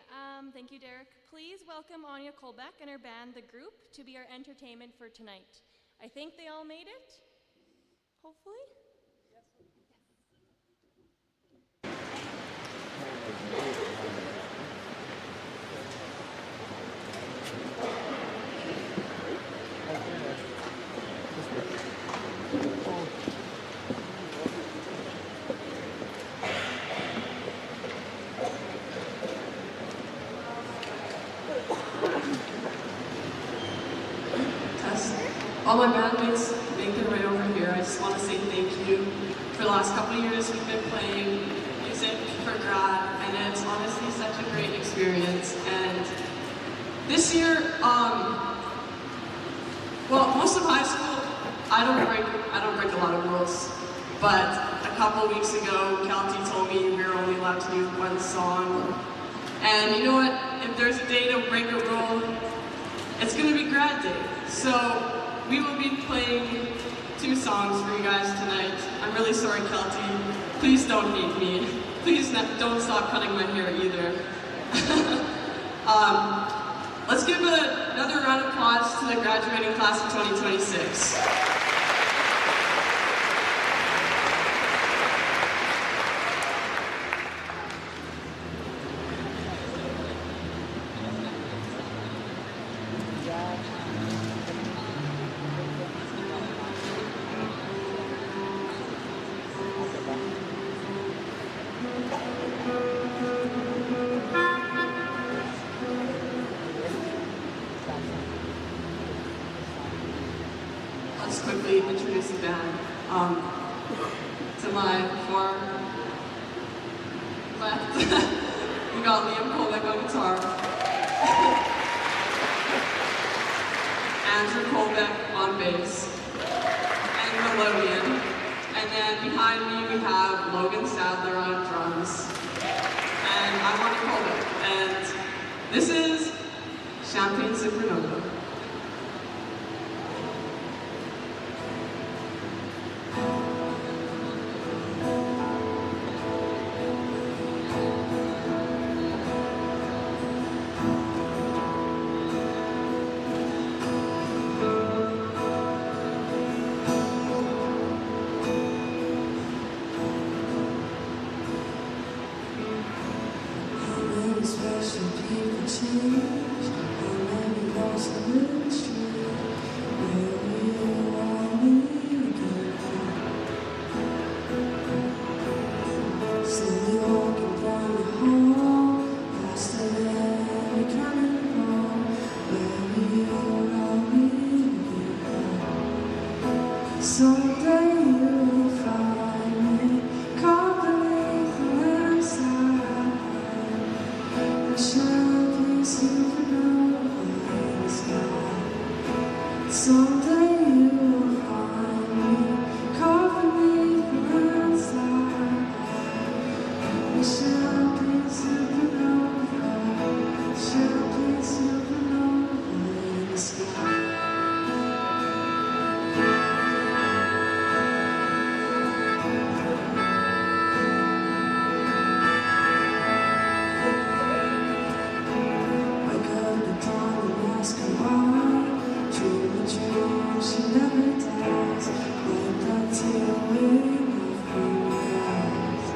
S2: thank you, Derek. Please welcome Anya Kolbeck and her band, The Group, to be our entertainment for tonight. I think they all made it, hopefully.
S5: All my bandmates make their way over here. I just want to say thank you. For the last couple of years, we've been playing music for grad, and it's honestly such a great experience. And this year, well, most of high school, I don't break a lot of rules. But a couple weeks ago, Kelty told me we were only allowed to do one song. And you know what? If there's a day to break a rule, it's going to be grad day. So we will be playing 2 songs for you guys tonight. I'm really sorry, Kelty. Please don't hate me. Please don't stop cutting my hair either. Let's give another round of applause to the graduating class of 2026. Let's quickly introduce the band. To my far left, we got Liam Kolbeck on guitar, Andrew Kolbeck on bass, and melodian, And then behind me we have Logan Sadler on drums. And I'm on keyboard. And this is Champagne Supernova.
S6: Special people change, and then we lost the mystery, where we all meet again. Slowly walking down the hall, past the every coming home, where we all meet again. Someday you will find me caught beneath the landside. Champagne supernova in the sky. Someday you will find me caught beneath the landside. Champagne supernova in the sky. She never dies, wipe that tear away from my eyes.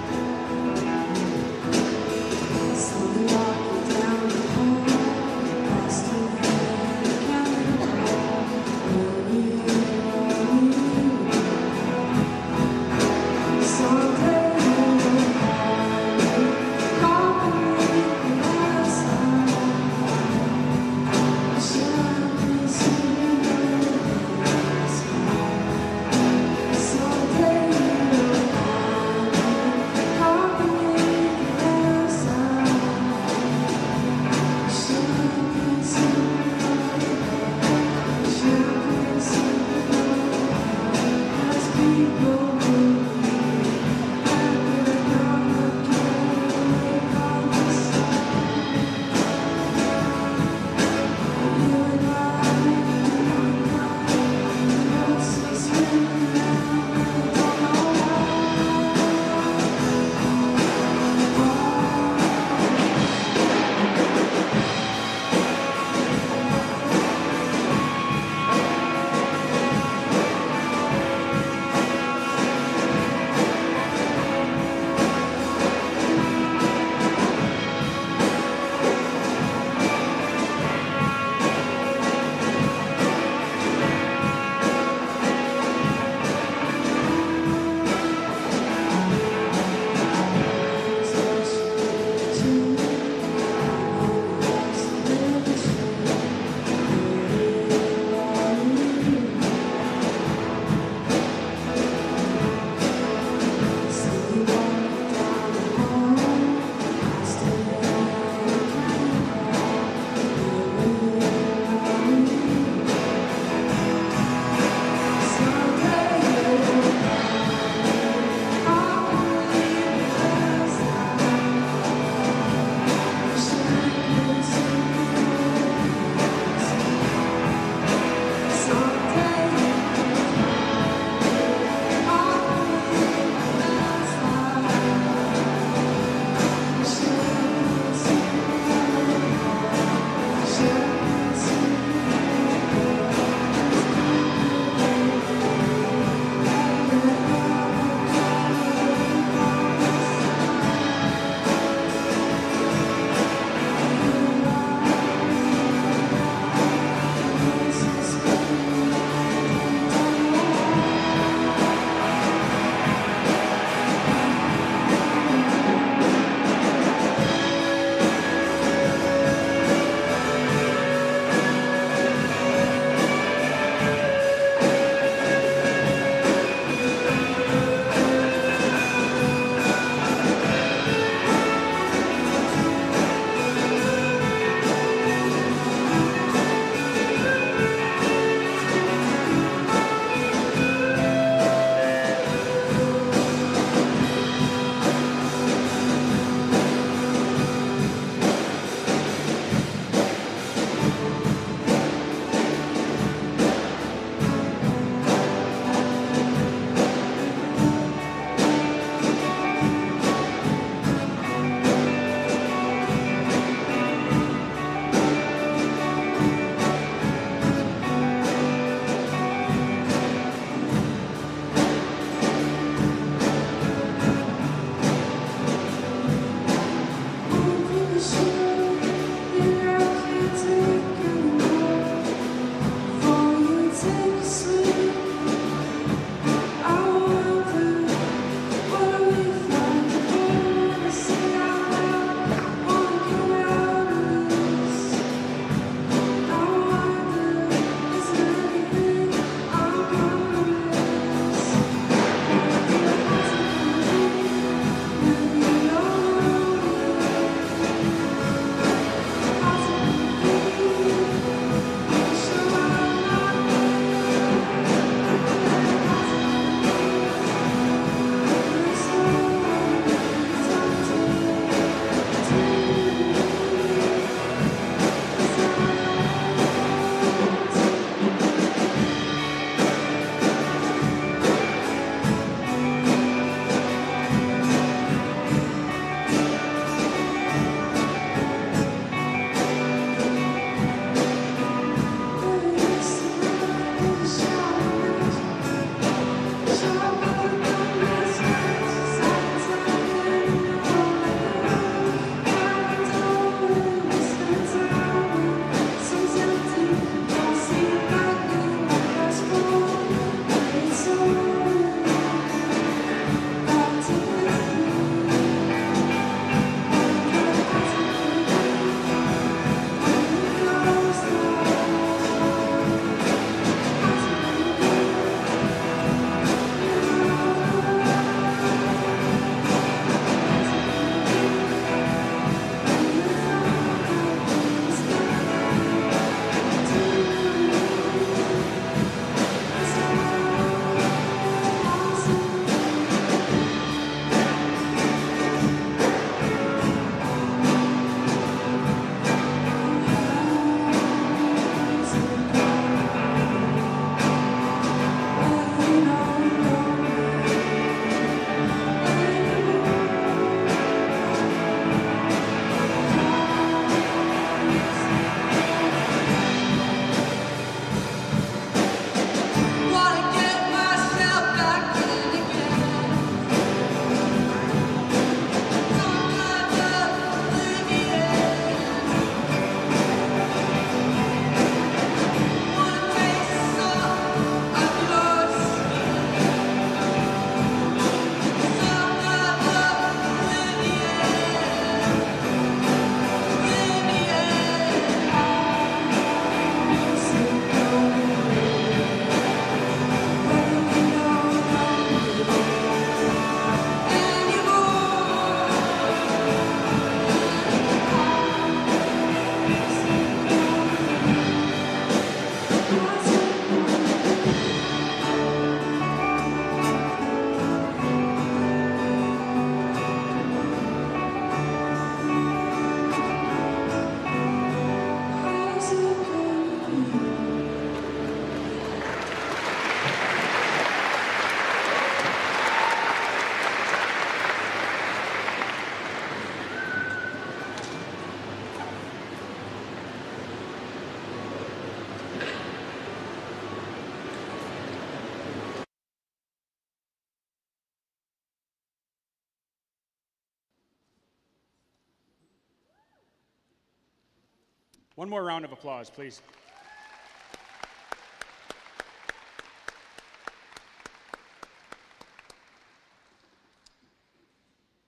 S3: One more round of applause, please.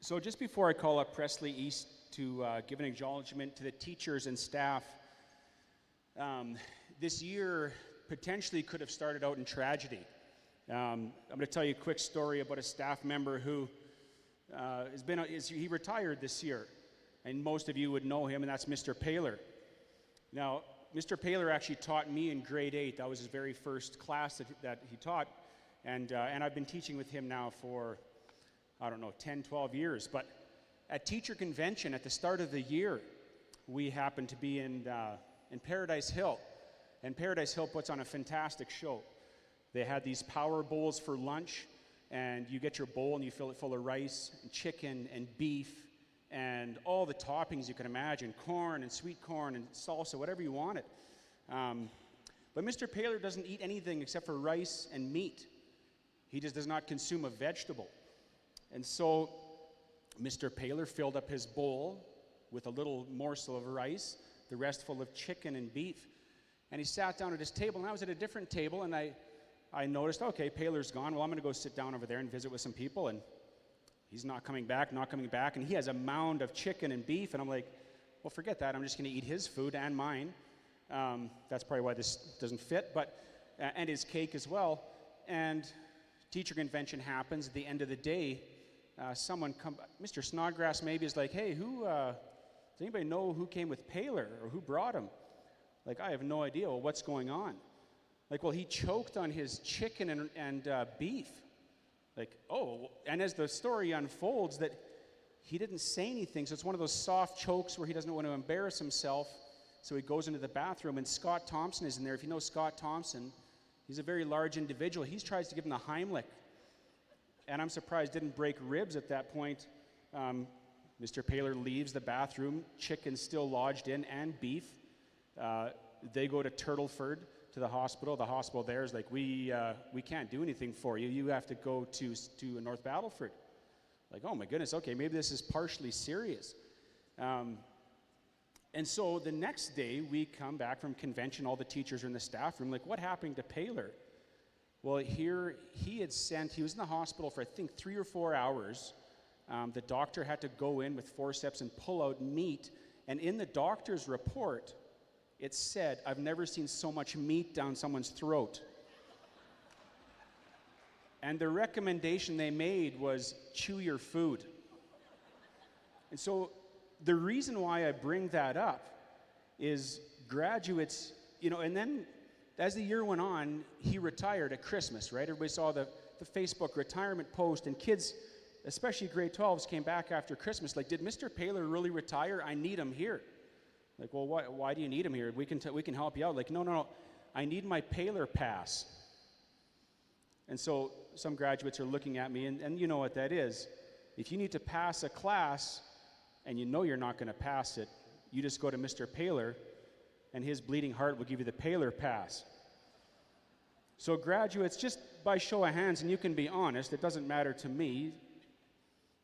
S3: So just before I call up Presley East to give an acknowledgement to the teachers and staff, this year potentially could have started out in tragedy. I'm going to tell you a quick story about a staff member who he retired this year, and most of you would know him, and that's Mr. Paler. Now, Mr. Paler actually taught me in grade 8. That was his very first class that he taught, and I've been teaching with him now for, I don't know, 10, 12 years. But at teacher convention at the start of the year, we happened to be in Paradise Hill, and Paradise Hill puts on a fantastic show. They had these power bowls for lunch, and you get your bowl and you fill it full of rice and chicken and beef and all the toppings you can imagine, corn and sweet corn and salsa, whatever you wanted. But Mr. Paler doesn't eat anything except for rice and meat. He just does not consume a vegetable. And so Mr. Paler filled up his bowl with a little morsel of rice, the rest full of chicken and beef. And he sat down at his table, and I was at a different table, and I noticed, okay, Paler's gone. Well, I'm going to go sit down over there and visit with some people, and he's not coming back, and he has a mound of chicken and beef, and I'm like, well, forget that. I'm just going to eat his food and mine. That's probably why this doesn't fit, but and his cake as well. And teacher convention happens. At the end of the day, Mr. Snodgrass maybe is like, hey, does anybody know who came with Paler or who brought him? Like, I have no idea. Well, what's going on? Like, well, he choked on his chicken and beef. Like, oh, and as the story unfolds, that he didn't say anything. So it's one of those soft chokes where he doesn't want to embarrass himself. So he goes into the bathroom, and Scott Thompson is in there. If you know Scott Thompson, he's a very large individual. He tries to give him the Heimlich. And I'm surprised didn't break ribs at that point. Mr. Paler leaves the bathroom, chicken still lodged in, and beef. They go to Turtleford, to the hospital. The hospital there is like, we can't do anything for you. You have to go to North Battleford. Like, oh my goodness, okay, maybe this is partially serious. And so the next day, we come back from convention, all the teachers are in the staff room, like, what happened to Paler? Well, here he was in the hospital for I think 3 or 4 hours. The doctor had to go in with forceps and pull out meat. And in the doctor's report, it said, I've never seen so much meat down someone's throat. And the recommendation they made was chew your food. And so the reason why I bring that up is graduates, and then as the year went on, he retired at Christmas, right? Everybody saw the Facebook retirement post, and kids, especially grade 12s, came back after Christmas. Like, did Mr. Paler really retire? I need him here. Like, well, why do you need him here? We can help you out. Like, no, I need my Paler pass. And so some graduates are looking at me, and you know what that is. If you need to pass a class, and you know you're not going to pass it, you just go to Mr. Paler, and his bleeding heart will give you the Paler pass. So graduates, just by show of hands, and you can be honest, it doesn't matter to me,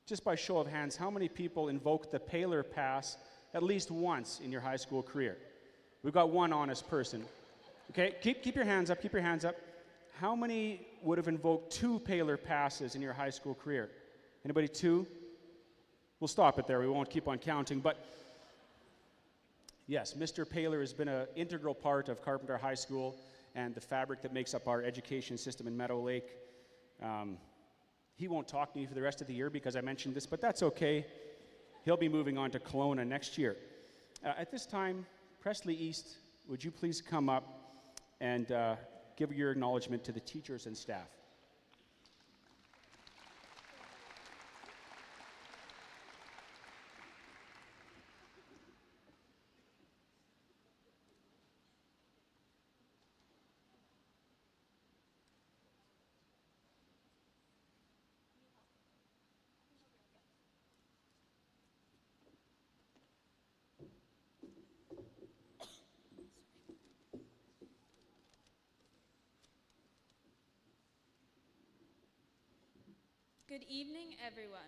S3: just by show of hands, how many people invoke the Paler pass at least once in your high school career? We've got one honest person. Okay, keep your hands up, keep your hands up. How many would have invoked 2 Paler passes in your high school career? Anybody 2? We'll stop it there, we won't keep on counting, but yes, Mr. Paler has been an integral part of Carpenter High School and the fabric that makes up our education system in Meadow Lake. He won't talk to me for the rest of the year because I mentioned this, but that's okay. He'll be moving on to Kelowna next year. At this time, Presley East, would you please come up and give your acknowledgement to the teachers and staff?
S7: Good evening, everyone.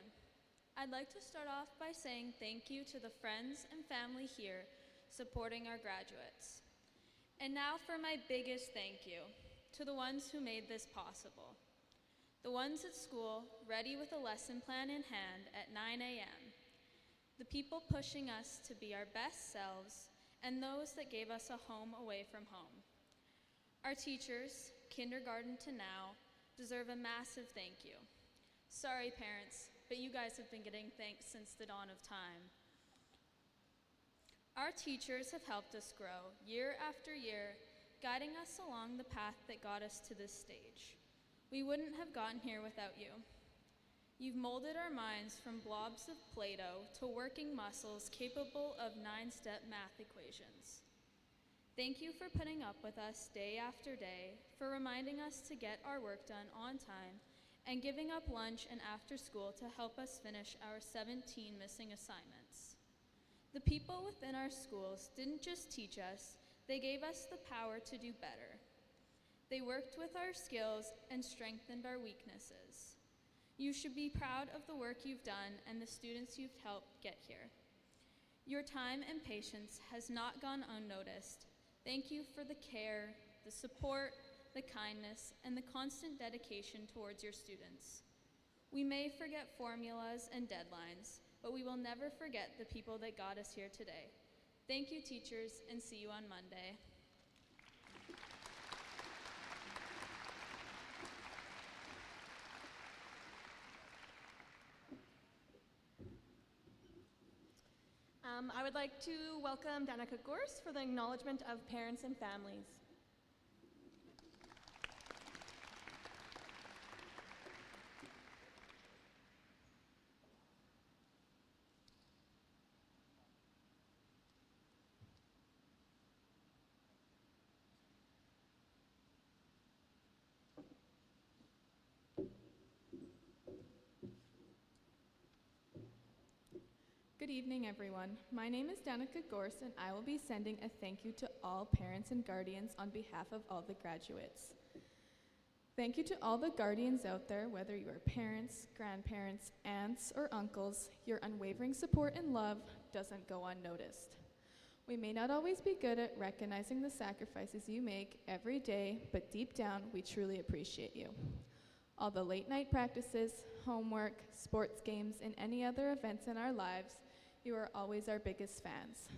S7: I'd like to start off by saying thank you to the friends and family here supporting our graduates. And now for my biggest thank you, to the ones who made this possible. The ones at school, ready with a lesson plan in hand at 9 a.m. The people pushing us to be our best selves, and those that gave us a home away from home. Our teachers, kindergarten to now, deserve a massive thank you. Sorry, parents, but you guys have been getting thanks since the dawn of time. Our teachers have helped us grow year after year, guiding us along the path that got us to this stage. We wouldn't have gotten here without you. You've molded our minds from blobs of Play-Doh to working muscles capable of 9-step math equations. Thank you for putting up with us day after day, for reminding us to get our work done on time, and giving up lunch and after school to help us finish our 17 missing assignments. The people within our schools didn't just teach us, they gave us the power to do better. They worked with our skills and strengthened our weaknesses. You should be proud of the work you've done and the students you've helped get here. Your time and patience has not gone unnoticed. Thank you for the care, the support, the kindness, and the constant dedication towards your students. We may forget formulas and deadlines, but we will never forget the people that got us here today. Thank you, teachers, and see you on Monday.
S2: I would like to welcome Danica Gorse for the acknowledgement of parents and families.
S8: Good evening, everyone. My name is Danica Gorse, and I will be sending a thank you to all parents and guardians on behalf of all the graduates. Thank you to all the guardians out there, whether you are parents, grandparents, aunts, or uncles. Your unwavering support and love doesn't go unnoticed. We may not always be good at recognizing the sacrifices you make every day, but deep down, we truly appreciate you. All the late night practices, homework, sports games, and any other events in our lives, you are always our biggest fans.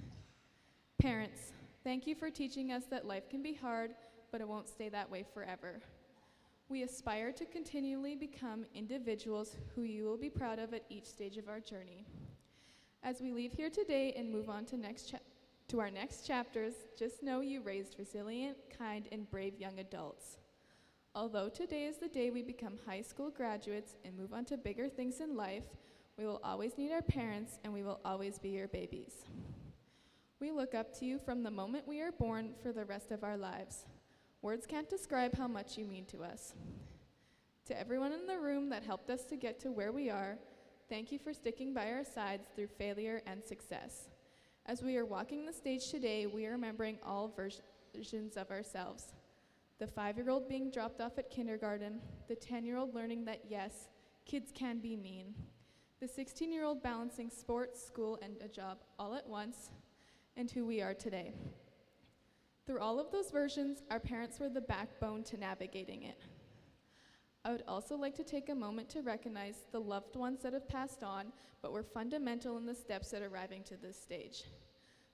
S8: Parents, thank you for teaching us that life can be hard, but it won't stay that way forever. We aspire to continually become individuals who you will be proud of at each stage of our journey. As we leave here today and move on to our next chapters, just know you raised resilient, kind, and brave young adults. Although today is the day we become high school graduates and move on to bigger things in life, we will always need our parents, and we will always be your babies. We look up to you from the moment we are born for the rest of our lives. Words can't describe how much you mean to us. To everyone in the room that helped us to get to where we are, thank you for sticking by our sides through failure and success. As we are walking the stage today, we are remembering all versions of ourselves. The 5-year-old being dropped off at kindergarten, the 10-year-old learning that yes, kids can be mean, the 16-year-old balancing sports, school, and a job all at once, and who we are today. Through all of those versions, our parents were the backbone to navigating it. I would also like to take a moment to recognize the loved ones that have passed on, but were fundamental in the steps at arriving to this stage.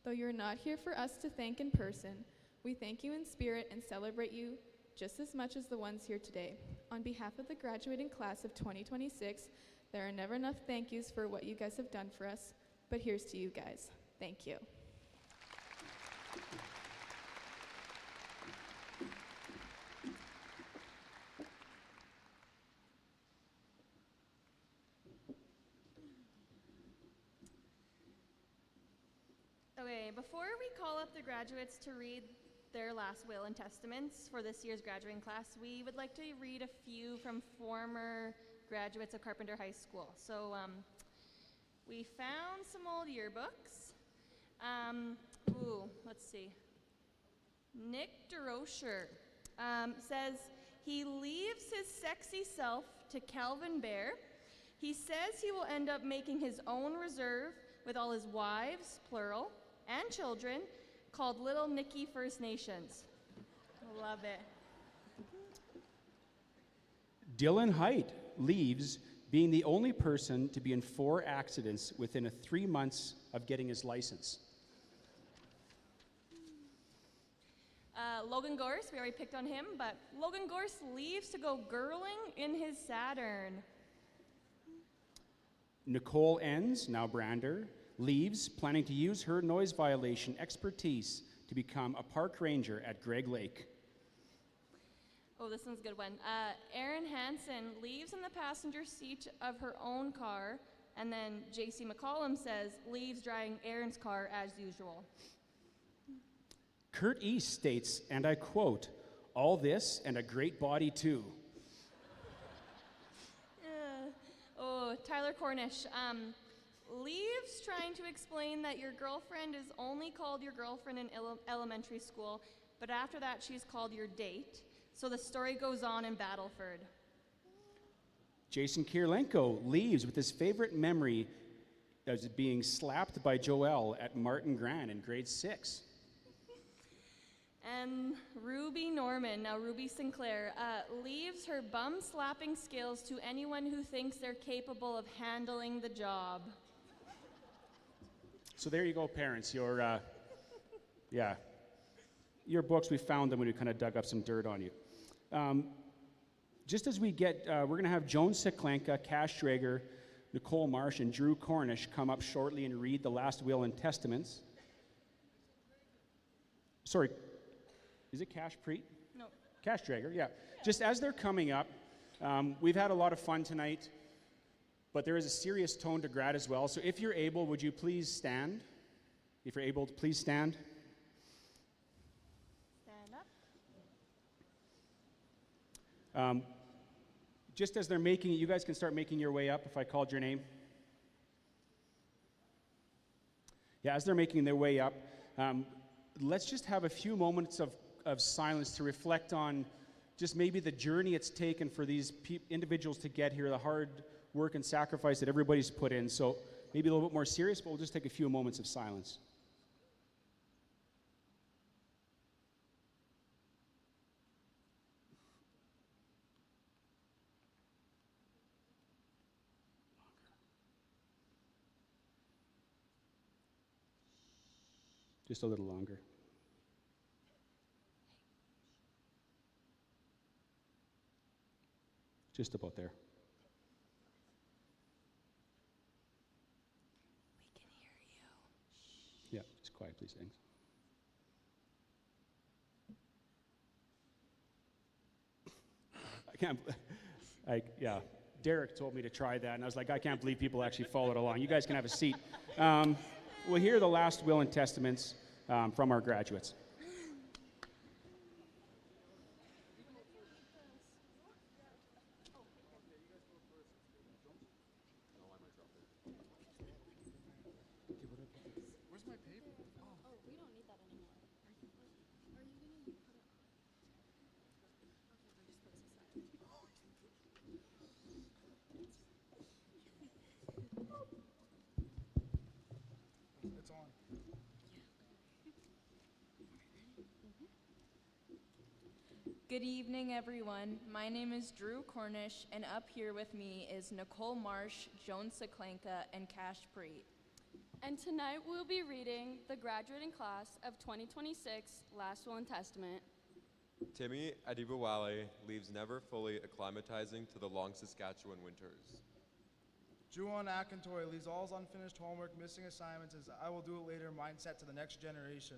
S8: Though you're not here for us to thank in person, we thank you in spirit and celebrate you just as much as the ones here today. On behalf of the graduating class of 2026, there are never enough thank yous for what you guys have done for us, but here's to you guys. Thank you.
S2: Okay, before we call up the graduates to read their last will and testaments for this year's graduating class, we would like to read a few from former graduates of Carpenter High School. So we found some old yearbooks. Let's see. Nick DeRocher says he leaves his sexy self to Calvin Bear. He says he will end up making his own reserve with all his wives, plural, and children called Little Nicky First Nations. Love it.
S3: Dylan Height leaves, being the only person to be in 4 accidents within 3 months of getting his license.
S2: Logan Gorse, we already picked on him, but Logan Gorse leaves to go girling in his Saturn.
S3: Nicole Enns, now Brander, leaves, planning to use her noise violation expertise to become a park ranger at Greg Lake.
S2: Oh, this one's a good one. Erin Hansen leaves in the passenger seat of her own car, and then JC McCollum says leaves driving Erin's car as usual.
S3: Kurt East states, and I quote, "All this and a great body too."
S2: Tyler Cornish leaves trying to explain that your girlfriend is only called your girlfriend in elementary school, but after that she's called your date. So the story goes on in Battleford.
S3: Jason Kirilenko leaves with his favorite memory as being slapped by Joelle at Martin Grant in grade 6.
S2: And Ruby Norman, now Ruby Sinclair, leaves her bum slapping skills to anyone who thinks they're capable of handling the job.
S3: So there you go, parents. Your books, we found them when we kind of dug up some dirt on you. Just as we get, we're going to have Joan Siklenka, Cash Drager, Nicole Marsh, and Drew Cornish come up shortly and read the last will and testaments. Sorry, is it Cash Preet?
S2: No.
S3: Cash Drager, yeah. Just as they're coming up, we've had a lot of fun tonight, but there is a serious tone to grad as well. So if you're able, would you please stand? If you're able to please stand.
S2: Stand up.
S3: Just as they're making it, you guys can start making your way up if I called your name. Yeah, as they're making their way up, let's just have a few moments of silence to reflect on just maybe the journey it's taken for these individuals to get here, the hard work and sacrifice that everybody's put in. So maybe a little bit more serious, but we'll just take a few moments of silence. Just a little longer. Just about there.
S2: We can hear you.
S3: Yeah, just quiet, please. Thanks. Derek told me to try that, and I was like, I can't believe people actually followed along. You guys can have a seat. We'll hear the last will and testaments from our graduates.
S8: Good evening, everyone. My name is Drew Cornish, and up here with me is Nicole Marsh, Joan Siklenka, and Cash Preet.
S9: And tonight we'll be reading the graduating class of 2026 Last Will and Testament.
S10: Timmy Adibawale leaves never fully acclimatizing to the long Saskatchewan winters.
S11: Juwan Akintoy leaves all his unfinished homework, missing assignments, as I will do it later mindset to the next generation.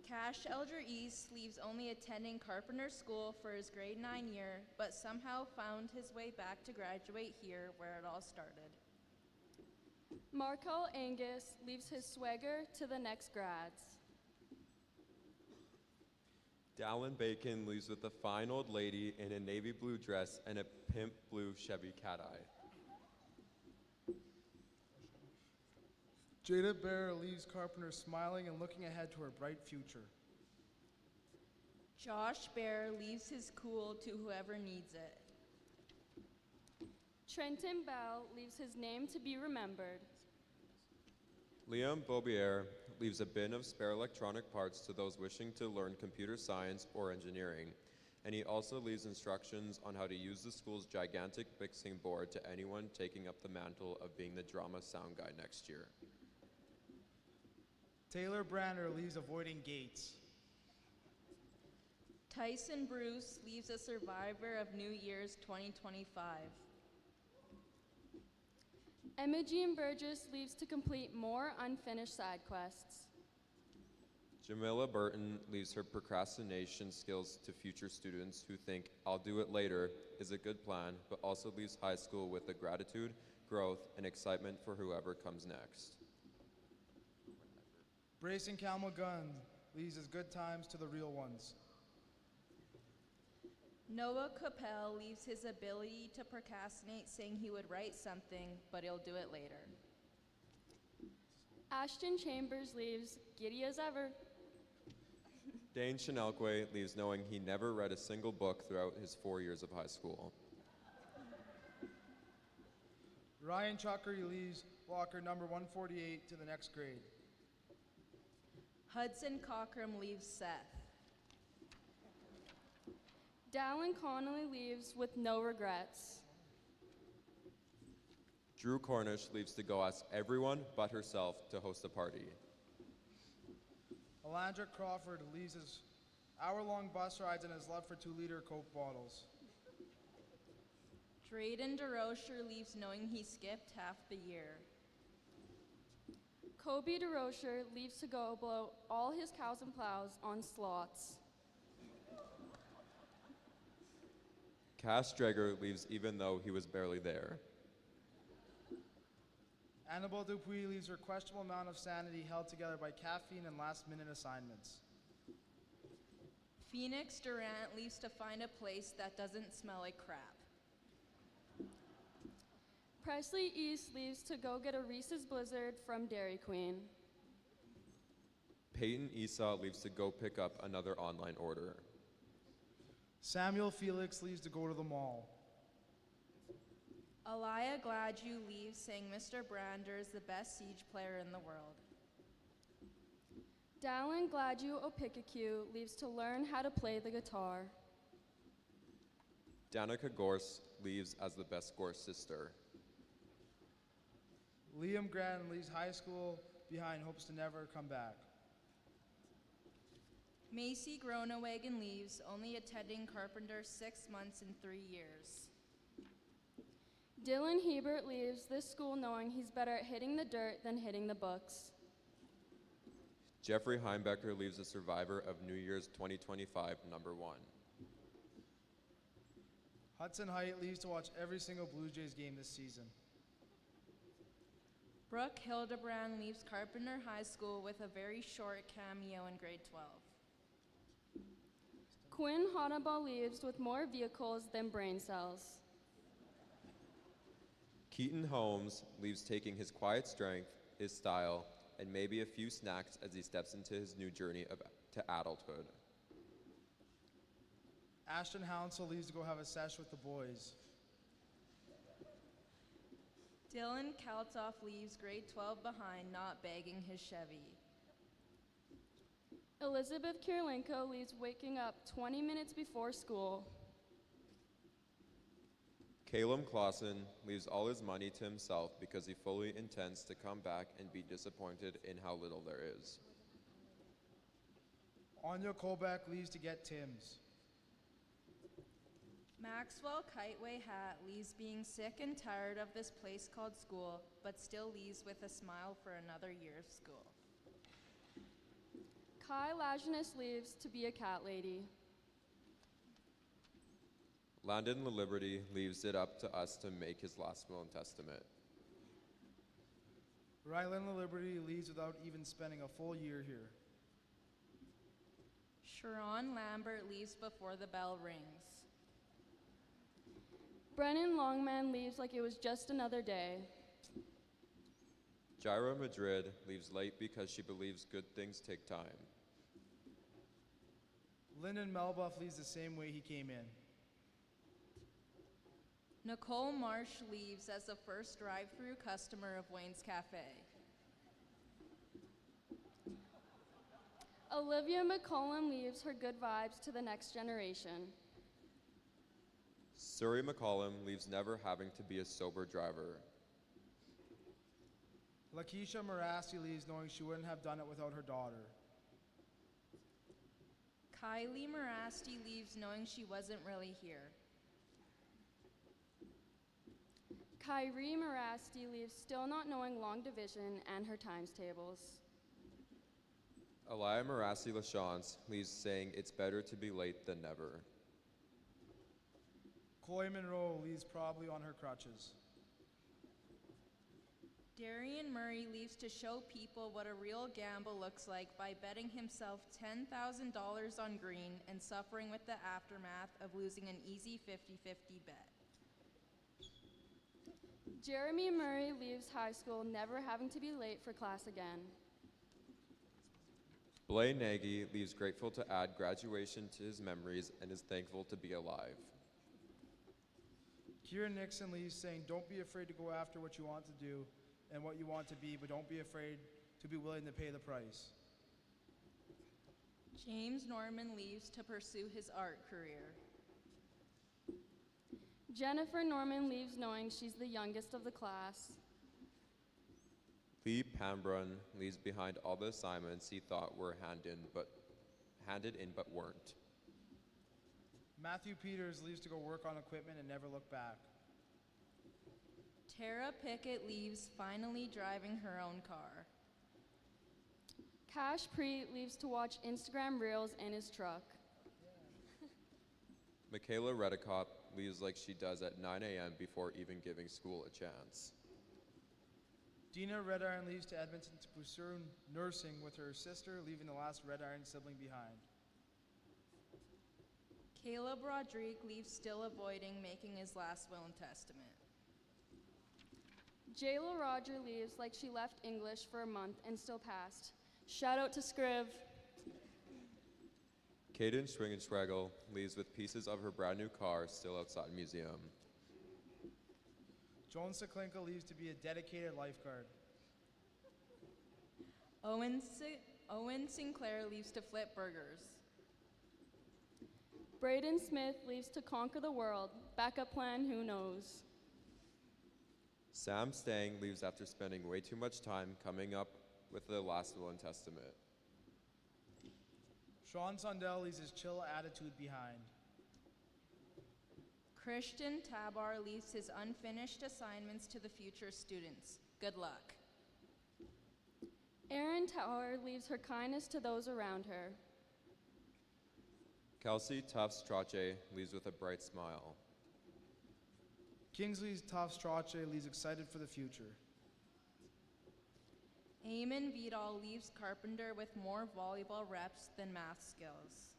S8: Cash Elder East leaves only attending Carpenter School for his grade 9 year, but somehow found his way back to graduate here where it all started.
S9: Markel Angus leaves his swagger to the next grads.
S10: Dallin Bacon leaves with a fine old lady in a navy blue dress and a pimp blue Chevy Cat-Eye.
S11: Jada Bear leaves Carpenter smiling and looking ahead to her bright future.
S8: Josh Bear leaves his cool to whoever needs it.
S9: Trenton Bell leaves his name to be remembered.
S10: Liam Bobier leaves a bin of spare electronic parts to those wishing to learn computer science or engineering, and he also leaves instructions on how to use the school's gigantic mixing board to anyone taking up the mantle of being the drama sound guy next year.
S11: Taylor Brander leaves avoiding gates.
S12: Tyson Bruce leaves a survivor of New Year's 2025.
S9: Emma Jean Burgess leaves to complete more unfinished side quests.
S10: Jamila Burton leaves her procrastination skills to future students who think, "I'll do it later," is a good plan, but also leaves high school with the gratitude, growth, and excitement for whoever comes next.
S11: Brayson Calmagun leaves his good times to the real ones.
S12: Noah Capel leaves his ability to procrastinate saying he would write something, but he'll do it later.
S9: Ashton Chambers leaves giddy as ever.
S10: Dane Chanelque leaves knowing he never read a single book throughout his 4 years of high school.
S11: Ryan Chuckery leaves locker number 148 to the next grade.
S12: Hudson Cockram leaves Seth.
S9: Dallin Connolly leaves with no regrets.
S10: Drew Cornish leaves to go ask everyone but herself to host a party.
S11: Alandra Crawford leaves his hour-long bus rides and his love for 2-liter Coke bottles.
S12: Drayden DeRocher leaves knowing he skipped half the year.
S9: Kobe DeRocher leaves to go blow all his cows and plows on slots.
S10: Cass Dreger leaves even though he was barely there.
S11: Annabelle Dupuis leaves her questionable amount of sanity held together by caffeine and last-minute assignments.
S12: Phoenix Durant leaves to find a place that doesn't smell like crap.
S9: Presley East leaves to go get a Reese's Blizzard from Dairy Queen.
S10: Peyton Esau leaves to go pick up another online order.
S11: Samuel Felix leaves to go to the mall.
S12: Alaya Gladue leaves saying Mr. Brander is the best Siege player in the world.
S9: Dallin Gladue Opikaku leaves to learn how to play the guitar.
S10: Danica Gorse leaves as the best Gorse sister.
S11: Liam Grannon leaves high school behind, hopes to never come back.
S12: Macy Gronewagen leaves, only attending Carpenter 6 months in 3 years.
S9: Dylan Hebert leaves this school knowing he's better at hitting the dirt than hitting the books.
S10: Jeffrey Heimbecker leaves a survivor of New Year's 2025, number 1.
S11: Hudson Height leaves to watch every single Blue Jays game this season.
S12: Brooke Hildebrand leaves Carpenter High School with a very short cameo in grade 12.
S9: Quinn Hannibal leaves with more vehicles than brain cells.
S10: Keaton Holmes leaves taking his quiet strength, his style, and maybe a few snacks as he steps into his new journey to adulthood.
S11: Ashton Hounsell leaves to go have a sesh with the boys.
S12: Dylan Kaltoff leaves grade 12 behind, not bagging his Chevy.
S9: Elizabeth Kirilenko leaves waking up 20 minutes before school.
S10: Caleb Clausen leaves all his money to himself because he fully intends to come back and be disappointed in how little there is.
S11: Anya Kolbeck leaves to get Tim's.
S12: Maxwell Kiteway Hat leaves being sick and tired of this place called school, but still leaves with a smile for another year of school.
S9: Kai Lajeunesse leaves to be a cat lady.
S10: Landon LaLiberty leaves it up to us to make his last will and testament.
S11: Rylan LaLiberty leaves without even spending a full year here.
S12: Sharon Lambert leaves before the bell rings.
S9: Brennan Longman leaves like it was just another day.
S10: Jaira Madrid leaves late because she believes good things take time.
S11: Lyndon Melbuff leaves the same way he came in.
S12: Nicole Marsh leaves as the first drive-through customer of Wayne's Cafe.
S9: Olivia McCollum leaves her good vibes to the next generation.
S10: Surrey McCollum leaves never having to be a sober driver.
S11: Lakeisha Morasti leaves knowing she wouldn't have done it without her daughter.
S12: Kylie Morasti leaves knowing she wasn't really here.
S9: Kyrie Morasti leaves still not knowing long division and her times tables.
S10: Elia Morasti LaChance leaves saying it's better to be late than never.
S11: Chloe Monroe leaves probably on her crutches.
S12: Darian Murray leaves to show people what a real gamble looks like by betting himself $10,000 on green and suffering with the aftermath of losing an easy 50-50 bet.
S9: Jeremy Murray leaves high school never having to be late for class again.
S10: Blaine Nagy leaves grateful to add graduation to his memories and is thankful to be alive.
S11: Kieran Nixon leaves saying, don't be afraid to go after what you want to do and what you want to be, but don't be afraid to be willing to pay the price.
S12: James Norman leaves to pursue his art career.
S9: Jennifer Norman leaves knowing she's the youngest of the class.
S10: Lee Pambrun leaves behind all the assignments he thought were handed in but weren't.
S11: Matthew Peters leaves to go work on equipment and never look back.
S12: Tara Pickett leaves finally driving her own car.
S9: Cash Preet leaves to watch Instagram Reels in his truck.
S10: Michaela Redicott leaves like she does at 9 a.m. before even giving school a chance.
S11: Dina Red Iron leaves to Edmonton to pursue nursing with her sister, leaving the last Red Iron sibling behind.
S12: Caleb Rodrigue leaves still avoiding making his last will and testament.
S9: Jayla Roger leaves like she left English for a month and still passed. Shout out to Scriv.
S10: Kaden Schwingenschwegel leaves with pieces of her brand new car still outside the museum.
S11: Joan Seklinka leaves to be a dedicated lifeguard.
S12: Owen Sinclair leaves to flip burgers.
S9: Braden Smith leaves to conquer the world. Backup plan, who knows?
S10: Sam Stang leaves after spending way too much time coming up with the last will and testament.
S11: Sean Sundell leaves his chill attitude behind.
S12: Christian Tabar leaves his unfinished assignments to the future students. Good luck.
S9: Erin Tower leaves her kindness to those around her.
S10: Kelsey Tufts Trache leaves with a bright smile.
S11: Kingsley Tufts Trache leaves excited for the future.
S12: Eamon Vidal leaves Carpenter with more volleyball reps than math skills.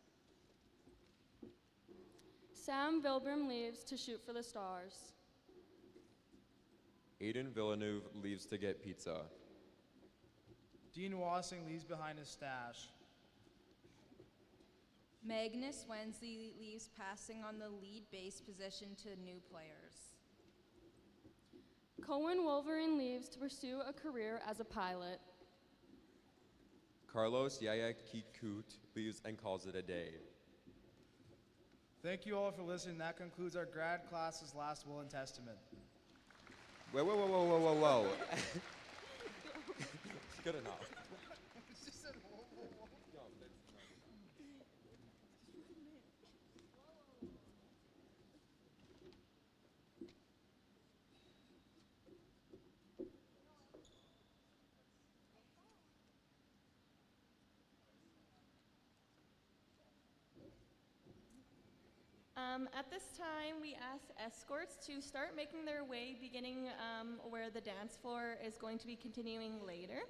S9: Sam Vilbrim leaves to shoot for the stars.
S10: Aiden Villeneuve leaves to get pizza.
S11: Dean Wassing leaves behind his stash.
S12: Magnus Wensley leaves passing on the lead bass position to new players.
S9: Cohen Wolverine leaves to pursue a career as a pilot.
S10: Carlos Yaya Kikut leaves and calls it a day.
S11: Thank you all for listening. That concludes our grad class's last will and testament.
S10: Whoa. Good enough.
S2: At this time, we ask escorts to start making their way, beginning where the dance floor is going to be continuing later.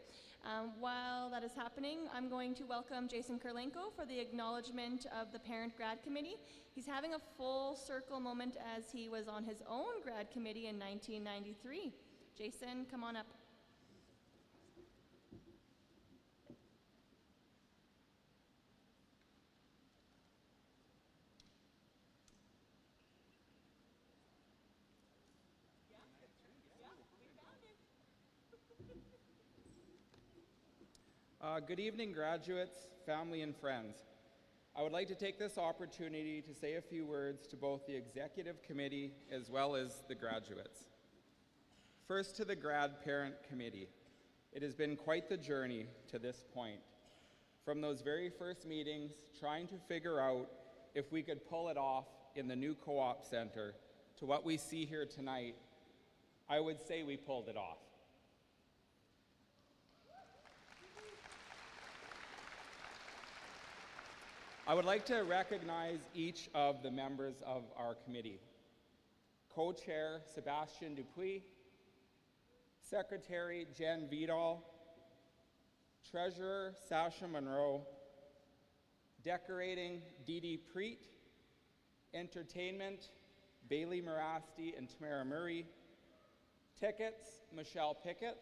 S2: While that is happening, I'm going to welcome Jason Kurlenko for the acknowledgement of the Parent Grad Committee. He's having a full circle moment as he was on his own grad committee in 1993. Jason, come on up.
S13: Good evening, graduates, family, and friends. I would like to take this opportunity to say a few words to both the Executive Committee as well as the graduates. First, to the Grad Parent Committee. It has been quite the journey to this point. From those very first meetings, trying to figure out if we could pull it off in the new co-op center, to what we see here tonight, I would say we pulled it off. I would like to recognize each of the members of our committee. Co-chair Sebastian Dupuis, Secretary Jen Vidal, Treasurer Sasha Monroe, Decorating Dee Dee Preet, Entertainment Bailey Marasti and Tamara Murray, Tickets Michelle Pickett,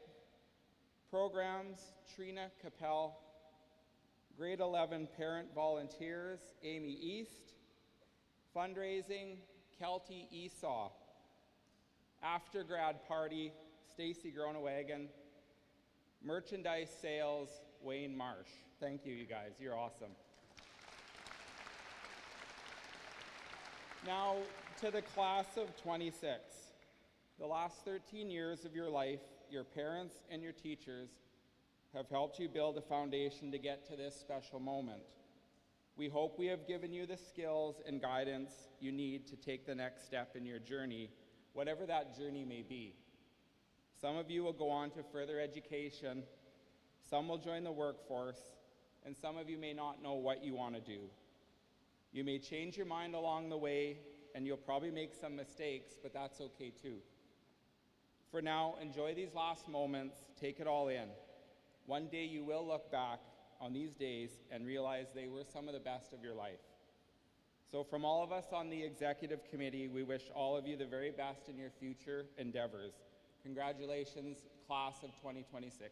S13: Programs Trina Capel, Grade 11 Parent Volunteers Amy East, Fundraising Kelty Esau, After Grad Party Stacy Gronewagen, Merchandise Sales Wayne Marsh. Thank you, you guys. You're awesome. Now, to the class of 26. The last 13 years of your life, your parents and your teachers have helped you build a foundation to get to this special moment. We hope we have given you the skills and guidance you need to take the next step in your journey, whatever that journey may be. Some of you will go on to further education, some will join the workforce, and some of you may not know what you want to do. You may change your mind along the way, and you'll probably make some mistakes, but that's okay too. For now, enjoy these last moments, take it all in. One day you will look back on these days and realize they were some of the best of your life. So from all of us on the Executive Committee, we wish all of you the very best in your future endeavors. Congratulations, class of 2026.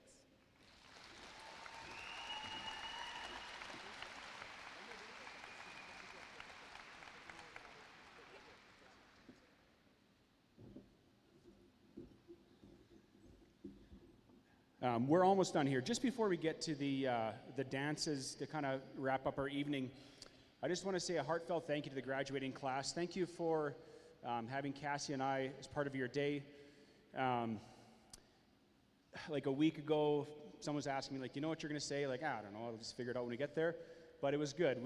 S3: We're almost done here. Just before we get to the dances to kind of wrap up our evening, I just want to say a heartfelt thank you to the graduating class. Thank you for having Cassie and I as part of your day. Like a week ago, someone was asking me, like, you know what you're going to say? Like, I don't know, I'll just figure it out when we get there. But it was good.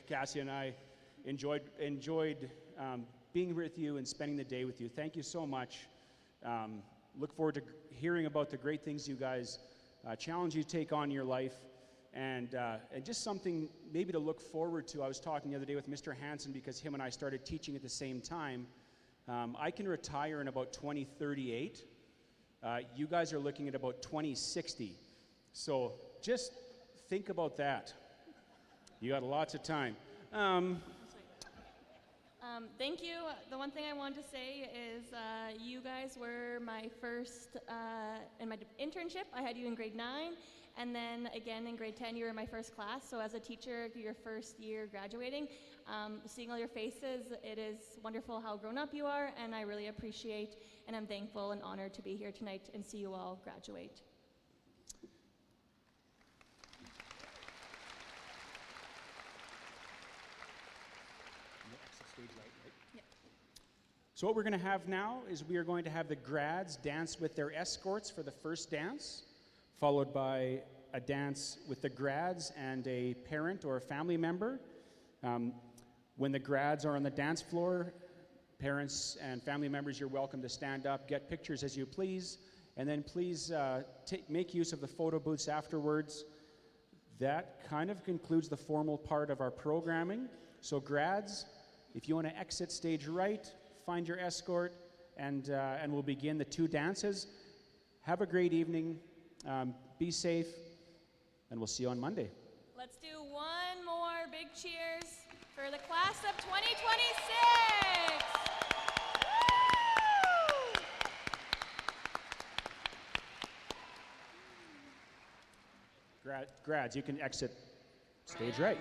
S3: Cassie and I enjoyed being with you and spending the day with you. Thank you so much. Look forward to hearing about the great things you guys challenge you to take on in your life, and just something maybe to look forward to. I was talking the other day with Mr. Hansen because him and I started teaching at the same time. I can retire in about 2038. You guys are looking at about 2060. So just think about that. You got lots of time.
S2: Thank you. The one thing I wanted to say is you guys were my first, in my internship, I had you in grade 9, and then again in grade 10, you were my first class. So as a teacher, your first year graduating, seeing all your faces, it is wonderful how grown up you are, and I really appreciate, and I'm thankful and honored to be here tonight and see you all graduate.
S3: So what we're going to have now is we are going to have the grads dance with their escorts for the first dance, followed by a dance with the grads and a parent or a family member. When the grads are on the dance floor, parents and family members, you're welcome to stand up, get pictures as you please, and then please make use of the photo booths afterwards. That kind of concludes the formal part of our programming. So grads, if you want to exit stage right, find your escort, and we'll begin the 2 dances. Have a great evening. Be safe, and we'll see you on Monday.
S2: Let's do one more big cheers for the class of 2026.
S3: Grads, you can exit stage right.